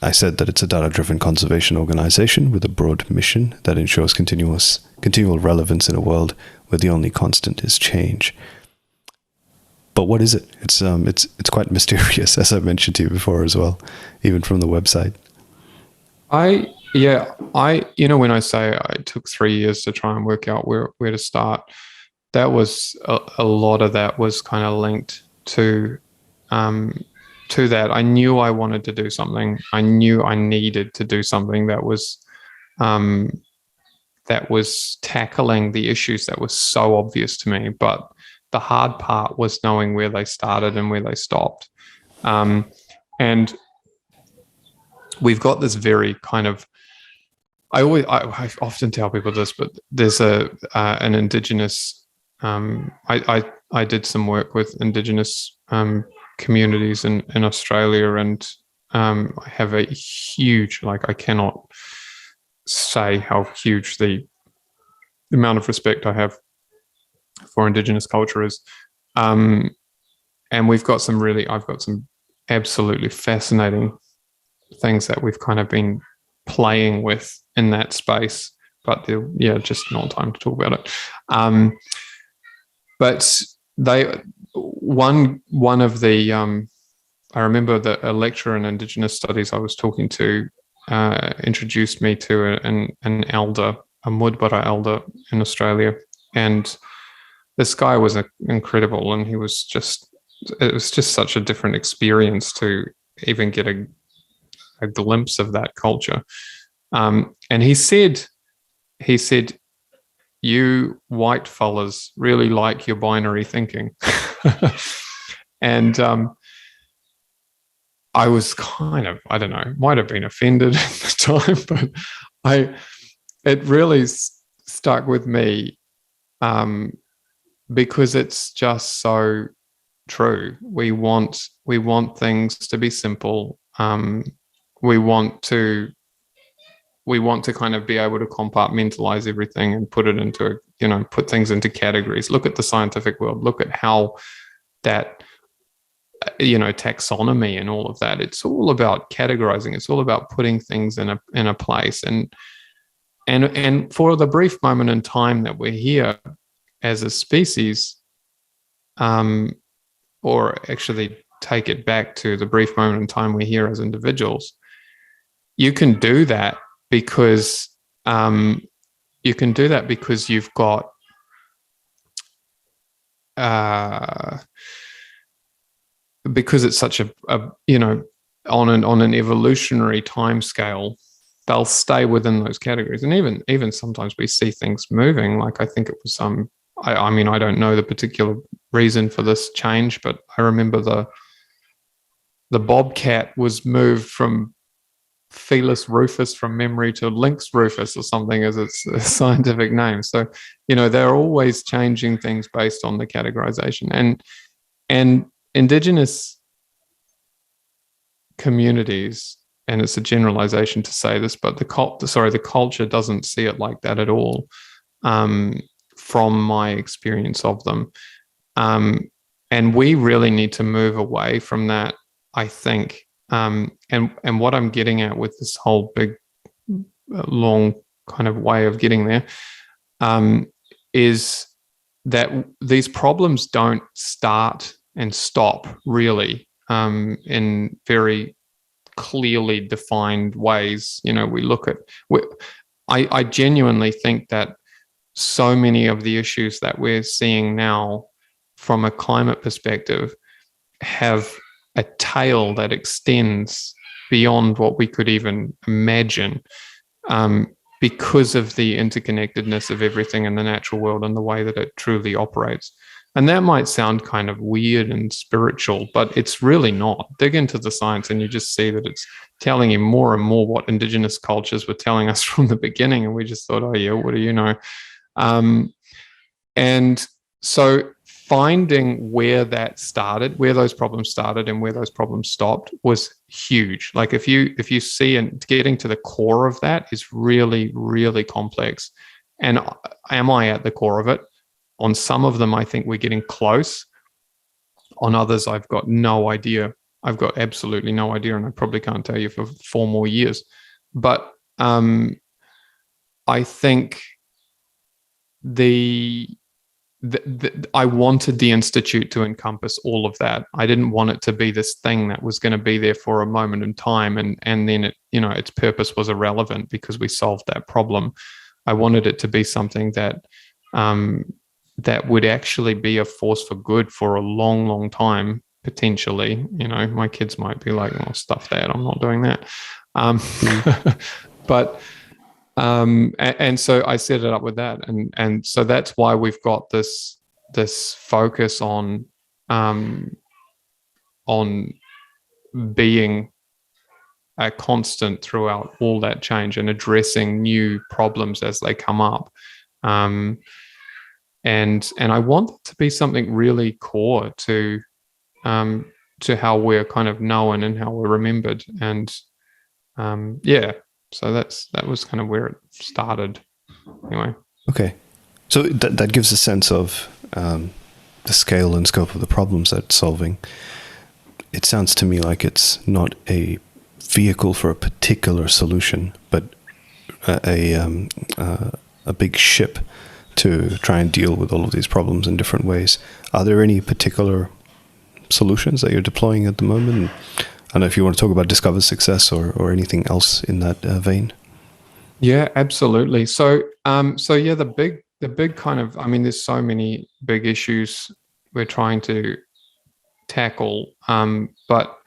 S1: I said that it's a data-driven conservation organization with a broad mission that ensures continual relevance in a world where the only constant is change. But what is it? It's quite mysterious, as I mentioned to you before as well, even from the website.
S2: When I say it took 3 years to try and work out where to start, that was a lot of that was kind of linked to that. I knew I wanted to do something. I knew I needed to do something that was tackling the issues that were so obvious to me. But the hard part was knowing where they started and where they stopped. And we've got this very kind of, I often tell people this, but there's an Indigenous, I did some work with Indigenous communities in Australia, and I have a huge, I cannot say how huge the amount of respect I have for Indigenous culture is. And I've got some absolutely fascinating things that we've kind of been playing with in that space, but just not time to talk about it. But one of the I remember that a lecturer in Indigenous studies I was talking to introduced me to an elder, a Mudbara elder in Australia, and this guy was incredible, and it was just such a different experience to even get a glimpse of that culture. And he said, you white fellas really like your binary thinking. And I was kind of, I don't know, might have been offended at the time, but it really stuck with me because it's just so true. We want things to be simple. We want to kind of be able to compartmentalize everything and put it into, put things into categories. Look at the scientific world. Look at how that, taxonomy and all of that. It's all about categorizing. It's all about putting things in a place. And for the brief moment in time that we're here as a species, or actually take it back to the brief moment in time we're here as individuals, you can do that because you've got because it's such a on an evolutionary time scale, they'll stay within those categories. And even sometimes we see things moving. Like I think it was I mean, I don't know the particular reason for this change, but I remember the bobcat was moved from Felis rufus from memory to Lynx rufus or something as its scientific name. So, they're always changing things based on the categorization. And Indigenous communities, and it's a generalization to say this, but the culture doesn't see it like that at all, from my experience of them. And we really need to move away from that, I think. And what I'm getting at with this whole big, long kind of way of getting there, is that these problems don't start and stop really in very clearly defined ways. I genuinely think that so many of the issues that we're seeing now from a climate perspective have a tail that extends beyond what we could even imagine, because of the interconnectedness of everything in the natural world and the way that it truly operates. And that might sound kind of weird and spiritual, but it's really not. Dig into the science and you just see that it's telling you more and more what Indigenous cultures were telling us from the beginning. And we just thought, oh yeah, what do you know? And so finding where that started, where those problems started and where those problems stopped was huge. Like if you see, and getting to the core of that is really, really complex. And am I at the core of it? On some of them, I think we're getting close. On others, I've got no idea. I've got absolutely no idea, and I probably can't tell you for 4 more years. But I think I wanted the Institute to encompass all of that. I didn't want it to be this thing that was going to be there for a moment in time, and then it, its purpose was irrelevant because we solved that problem. I wanted it to be something that that would actually be a force for good for a long, long time, potentially. My kids might be like, well, stuff that, I'm not doing that. But and so I set it up with that, and so that's why we've got this focus on being a constant throughout all that change and addressing new problems as they come up. And I want it to be something really core to how we're kind of known and how we're remembered. And so that was kind of where it started. Anyway.
S1: Okay, so that gives a sense of the scale and scope of the problems that it's solving. It sounds to me like it's not a vehicle for a particular solution, but a big ship to try and deal with all of these problems in different ways. Are there any particular solutions that you're deploying at the moment? I don't know if you want to talk about Discover Success or anything else in that vein.
S2: Yeah, absolutely. So yeah, the big kind of, I mean, there's so many big issues we're trying to tackle, but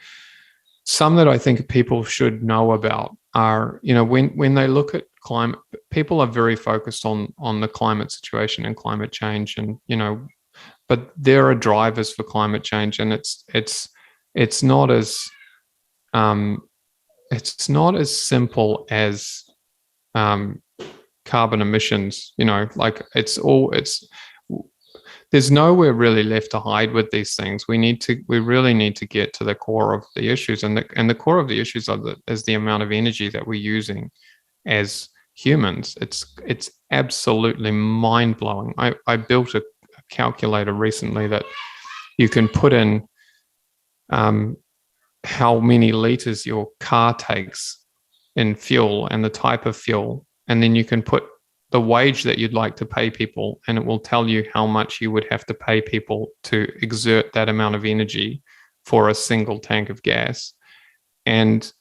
S2: some that I think people should know about are, when they look at climate, people are very focused on the climate situation and climate change, and but there are drivers for climate change, and it's not as simple as carbon emissions. There's nowhere really left to hide with these things. We really need to get to the core of the issues, and the core of the issues is the amount of energy that we're using as humans. It's absolutely mind-blowing. I built a calculator recently that you can put in how many liters your car takes in fuel and the type of fuel, and then you can put the wage that you'd like to pay people, and it will tell you how much you would have to pay people to exert that amount of energy for a single tank of gas. And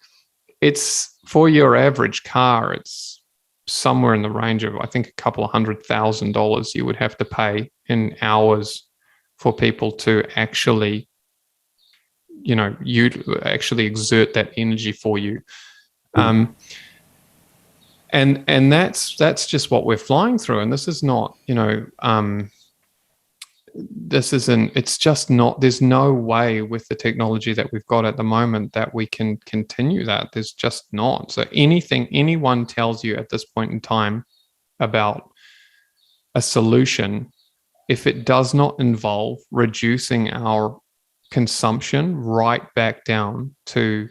S2: it's, for your average car, it's somewhere in the range of, I think, a couple of $100,000 you would have to pay in hours for people to actually, you actually exert that energy for you. And that's just what we're flying through. And this is not, it's just not, there's no way with the technology that we've got at the moment that we can continue that. There's just not. So anything anyone tells you at this point in time about a solution, if it does not involve reducing our consumption right back down to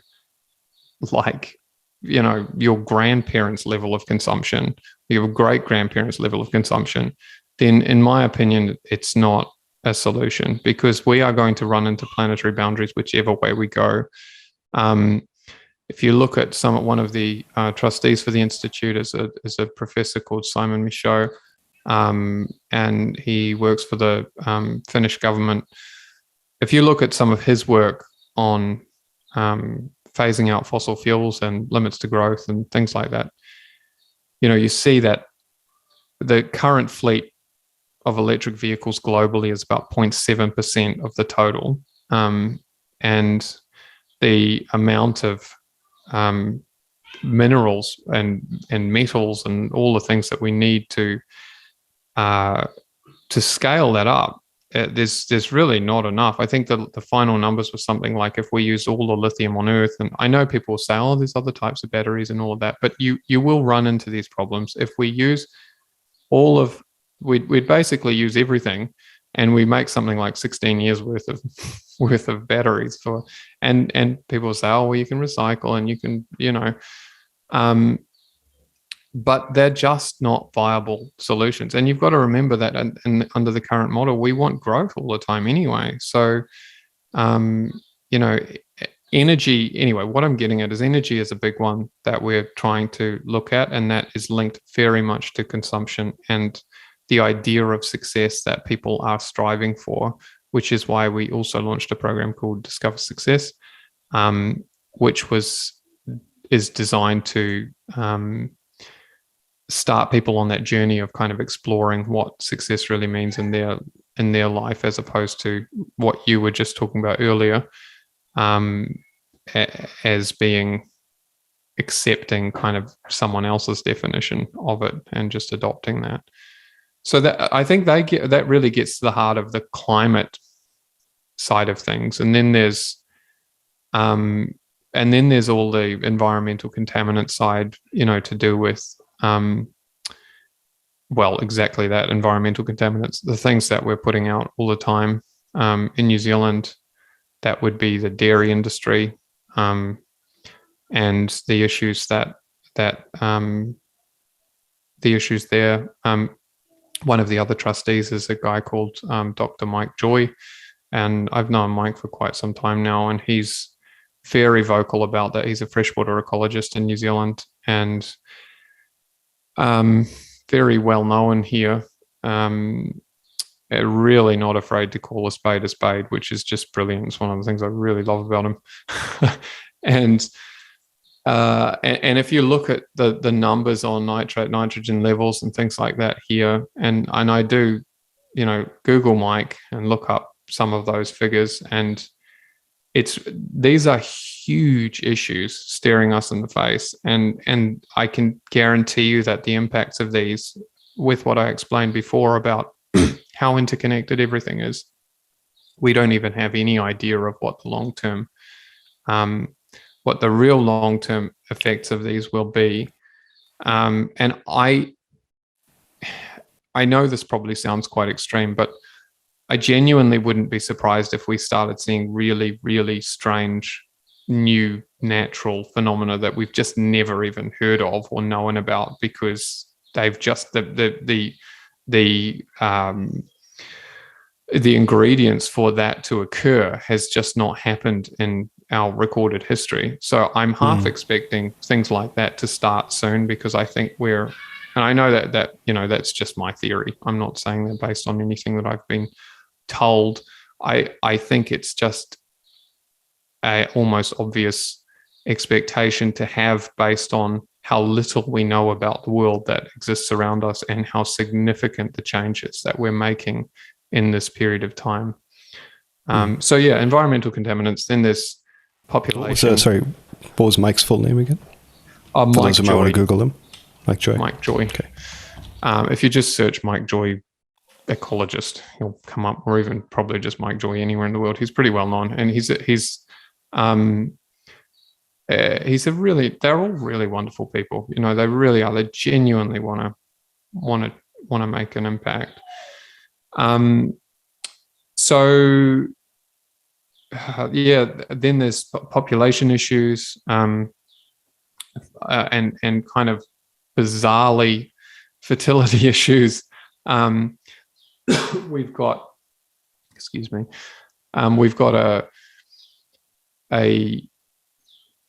S2: your grandparents' level of consumption, your great-grandparents' level of consumption, then in my opinion, it's not a solution, because we are going to run into planetary boundaries whichever way we go. If you look at one of the trustees for the Institute is a professor called Simon Michaud, and he works for the Finnish government. If you look at some of his work on phasing out fossil fuels and limits to growth and things like that, you see that the current fleet of electric vehicles globally is about 0.7% of the total. And the amount of minerals and metals and all the things that we need to scale that up, there's really not enough. I think the final numbers were something like, if we use all the lithium on Earth, and I know people will say, oh, there's other types of batteries and all of that, but you will run into these problems. If we use we'd basically use everything, and we make something like 16 years worth of batteries for, and people say, oh, well, you can recycle and you can, but they're just not viable solutions. And you've got to remember that under the current model, we want growth all the time anyway. So, energy, anyway, what I'm getting at is energy is a big one that we're trying to look at, and that is linked very much to consumption and the idea of success that people are striving for, which is why we also launched a program called Discover Success, which is designed to start people on that journey of kind of exploring what success really means in their life, as opposed to what you were just talking about earlier, as being accepting kind of someone else's definition of it and just adopting that. So that, I think that really gets to the heart of the climate side of things. And then there's all the environmental contaminant side, to do with exactly that, environmental contaminants, the things that we're putting out all the time in New Zealand. That would be the dairy industry, and the issues the issues there. One of the other trustees is a guy called Dr. Mike Joy, and I've known Mike for quite some time now, and he's very vocal about that. He's a freshwater ecologist in New Zealand, and very well known here. Really not afraid to call a spade, which is just brilliant. It's one of the things I really love about him. and if you look at the numbers on nitrate, nitrogen levels and things like that here, and I do, Google Mike and look up some of those figures, and these are huge issues staring us in the face, and I can guarantee you that the impacts of these, with what I explained before about how interconnected everything is, we don't even have any idea of what the real long-term effects of these will be. And I know this probably sounds quite extreme, but I genuinely wouldn't be surprised if we started seeing really, really strange new natural phenomena that we've just never even heard of or known about, because they've just the ingredients for that to occur has just not happened in our recorded history. So I'm half expecting things like that to start soon, because I think and I know that that's just my theory. I'm not saying that based on anything that I've been told. I think it's just a almost obvious expectation to have, based on how little we know about the world that exists around us and how significant the changes that we're making in this period of time. So yeah, environmental contaminants. Then there's population.
S1: Sorry, what was Mike's full name again? For
S2: Mike
S1: those who might want to
S2: Joy.
S1: Google him. Mike Joy.
S2: Mike Joy.
S1: Okay.
S2: If you just search Mike Joy ecologist, he'll come up, or even probably just Mike Joy anywhere in the world. He's pretty well known, and they're all really wonderful people. They really are. They genuinely want to make an impact. Then there's population issues, and kind of bizarrely fertility issues. We've got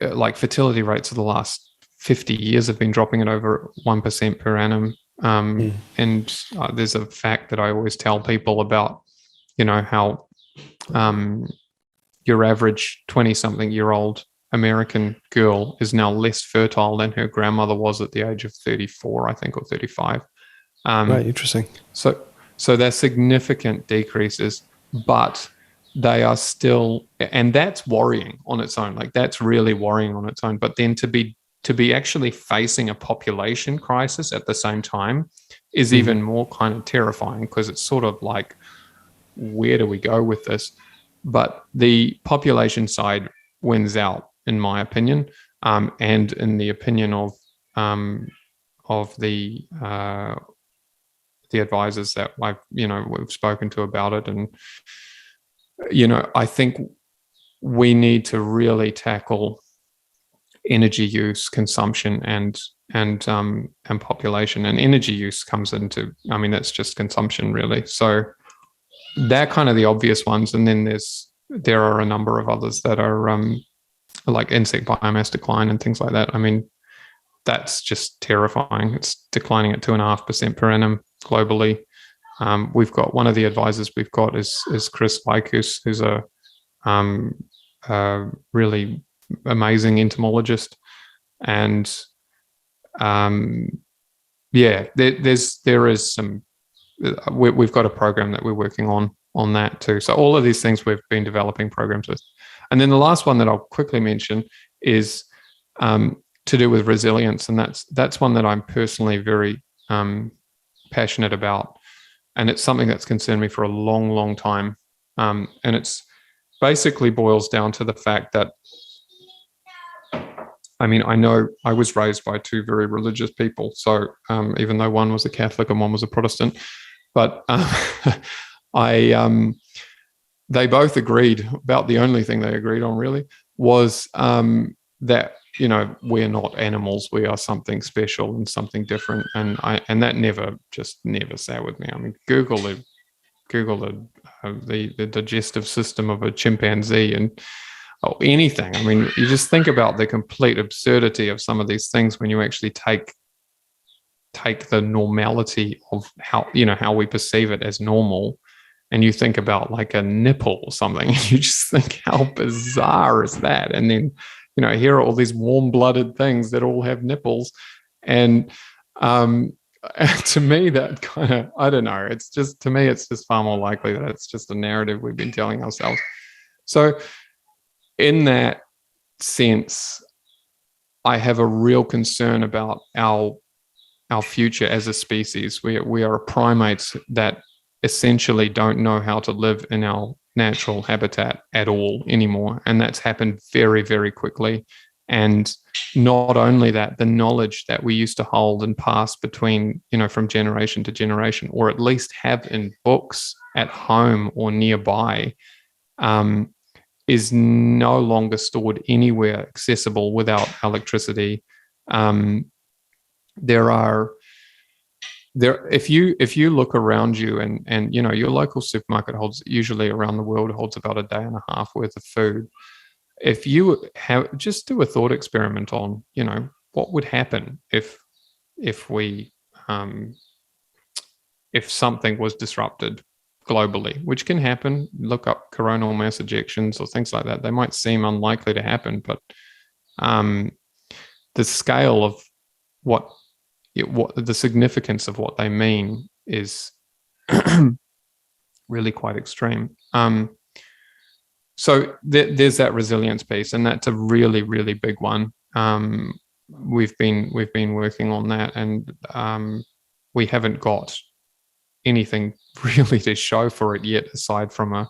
S2: like fertility rates of the last 50 years have been dropping at over 1% per annum. And there's a fact that I always tell people about, how your average 20-something-year-old American girl is now less fertile than her grandmother was at the age of 34, I think, or 35.
S1: Right, interesting.
S2: So they're significant decreases, but they are still, and that's worrying on its own. Like, that's really worrying on its own. But then to be actually facing a population crisis at the same time is even more kind of terrifying, because it's sort of like, where do we go with this? But the population side wins out, in my opinion, and in the opinion of the advisors that we've spoken to about it. And I think we need to really tackle energy use, consumption, and population. And energy use comes into, that's just consumption, really. So they're kind of the obvious ones. And then there are a number of others that are like insect biomass decline and things like that. That's just terrifying. It's declining at 2.5% per annum globally. We've got one of the advisors we've got is Chris Lykus, who's a really amazing entomologist. And there is some. We've got a program that we're working on that too. So all of these things we've been developing programs with. And then the last one that I'll quickly mention is to do with resilience, and that's one that I'm personally very passionate about, and it's something that's concerned me for a long, long time. And it's basically boils down to the fact that, I know I was raised by two very religious people, so even though one was a Catholic and one was a Protestant, but they both agreed about the only thing they agreed on really was that we're not animals, we are something special and something different, and that never sat with me. Google the digestive system of a chimpanzee, and or anything. I mean, you just think about the complete absurdity of some of these things when you actually take the normality of how we perceive it as normal, and you think about like a nipple or something, and you just think, how bizarre is that? And then, here are all these warm-blooded things that all have nipples. And to me, that kind of, I don't know, to me, it's just far more likely that it's just a narrative we've been telling ourselves. So in that sense, I have a real concern about our future as a species. We are primates that essentially don't know how to live in our natural habitat at all anymore. And that's happened very, very quickly. And not only that, the knowledge that we used to hold and pass between, from generation to generation, or at least have in books at home or nearby, is no longer stored anywhere accessible without electricity. If you look around you, and your local supermarket usually around the world holds about a day and a half worth of food. If you just do a thought experiment on, what would happen if something was disrupted globally, which can happen. Look up coronal mass ejections or things like that. They might seem unlikely to happen, but the scale of what the significance of what they mean is really quite extreme. So there's that resilience piece, and that's a really, really big one. We've been working on that, and we haven't got anything really to show for it yet, aside from a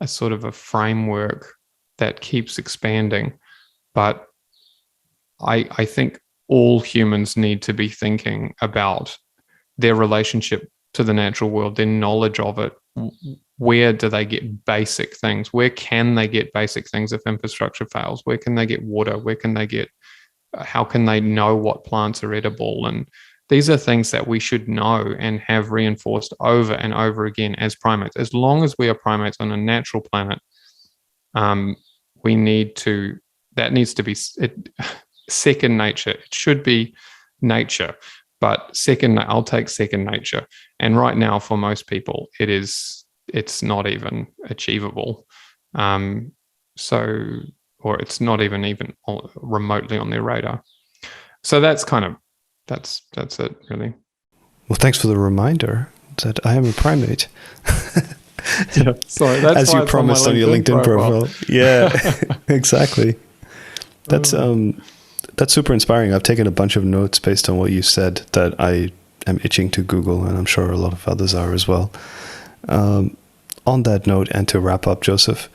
S2: sort of a framework that keeps expanding. But I think all humans need to be thinking about their relationship to the natural world, their knowledge of it. Where do they get basic things? Where can they get basic things if infrastructure fails? Where can they get water? How can they know what plants are edible? And these are things that we should know and have reinforced over and over again as primates. As long as we are primates on a natural planet, that needs to be second nature. It should be nature, but I'll take second nature. And right now, for most people, it's not even achievable. Or it's not even remotely on their radar. So that's it, really.
S1: Well, thanks for the reminder that I am a primate.
S2: Yeah, sorry. That's
S1: as you promised on your LinkedIn profile. Yeah, exactly. That's super inspiring. I've taken a bunch of notes based on what you said that I am itching to Google, and I'm sure a lot of others are as well. On that note, and to wrap up, Joseph,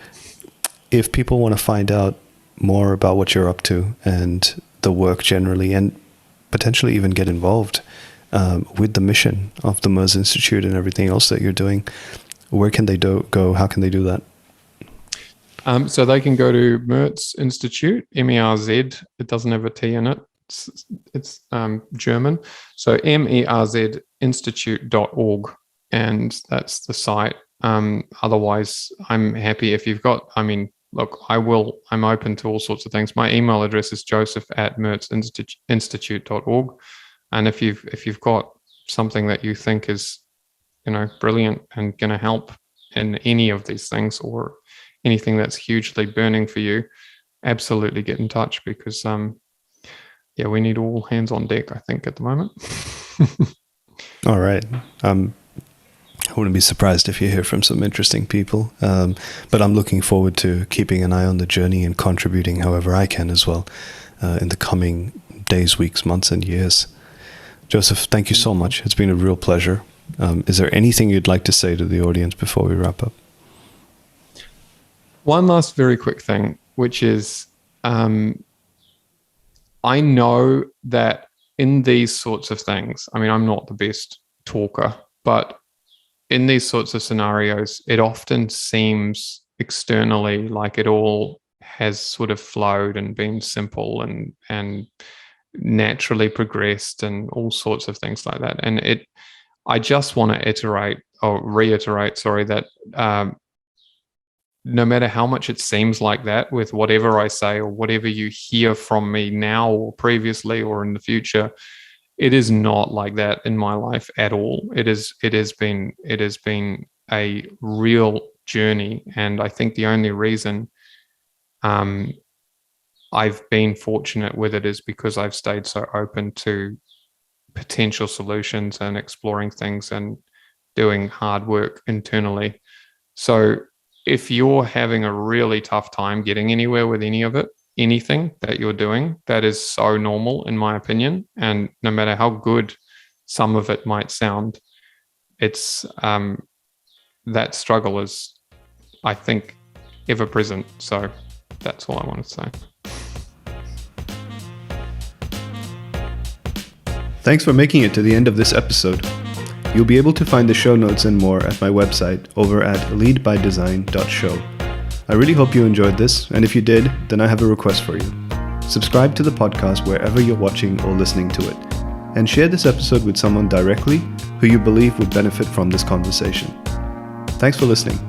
S1: if people want to find out more about what you're up to and the work generally, and potentially even get involved with the mission of the Merz Institute and everything else that you're doing, where can they go? How can they do that?
S2: So they can go to Merz Institute, MERZ. It doesn't have a T in it. It's German. So MERZ Institute.org, and that's the site. Otherwise, I'm happy if you've got, look, I'm open to all sorts of things. My email address is joseph@merzinstitute.org. And if you've got something that you think is, brilliant and going to help in any of these things, or anything that's hugely burning for you, absolutely get in touch, because we need all hands on deck, I think, at the moment.
S1: All right. I wouldn't be surprised if you hear from some interesting people, but I'm looking forward to keeping an eye on the journey and contributing however I can as well in the coming days, weeks, months, and years. Joseph, thank you so much. It's been a real pleasure. Is there anything you'd like to say to the audience before we wrap up?
S2: One last very quick thing, which is I know that in these sorts of things, I'm not the best talker, but in these sorts of scenarios, it often seems externally like it all has sort of flowed and been simple and naturally progressed and all sorts of things like that. And I just want to reiterate, that no matter how much it seems like that with whatever I say or whatever you hear from me now or previously or in the future, it is not like that in my life at all. It has been a real journey, and I think the only reason I've been fortunate with it is because I've stayed so open to potential solutions and exploring things and doing hard work internally. So if you're having a really tough time getting anywhere with any of it, anything that you're doing, that is so normal in my opinion. And no matter how good some of it might sound, it's that struggle is, I think, ever present. So that's all I want to say.
S1: Thanks for making it to the end of this episode. You'll be able to find the show notes and more at my website over at leadbydesign.show. I really hope you enjoyed this, and if you did, then I have a request for you. Subscribe to the podcast wherever you're watching or listening to it, and share this episode with someone directly who you believe would benefit from this conversation. Thanks for listening.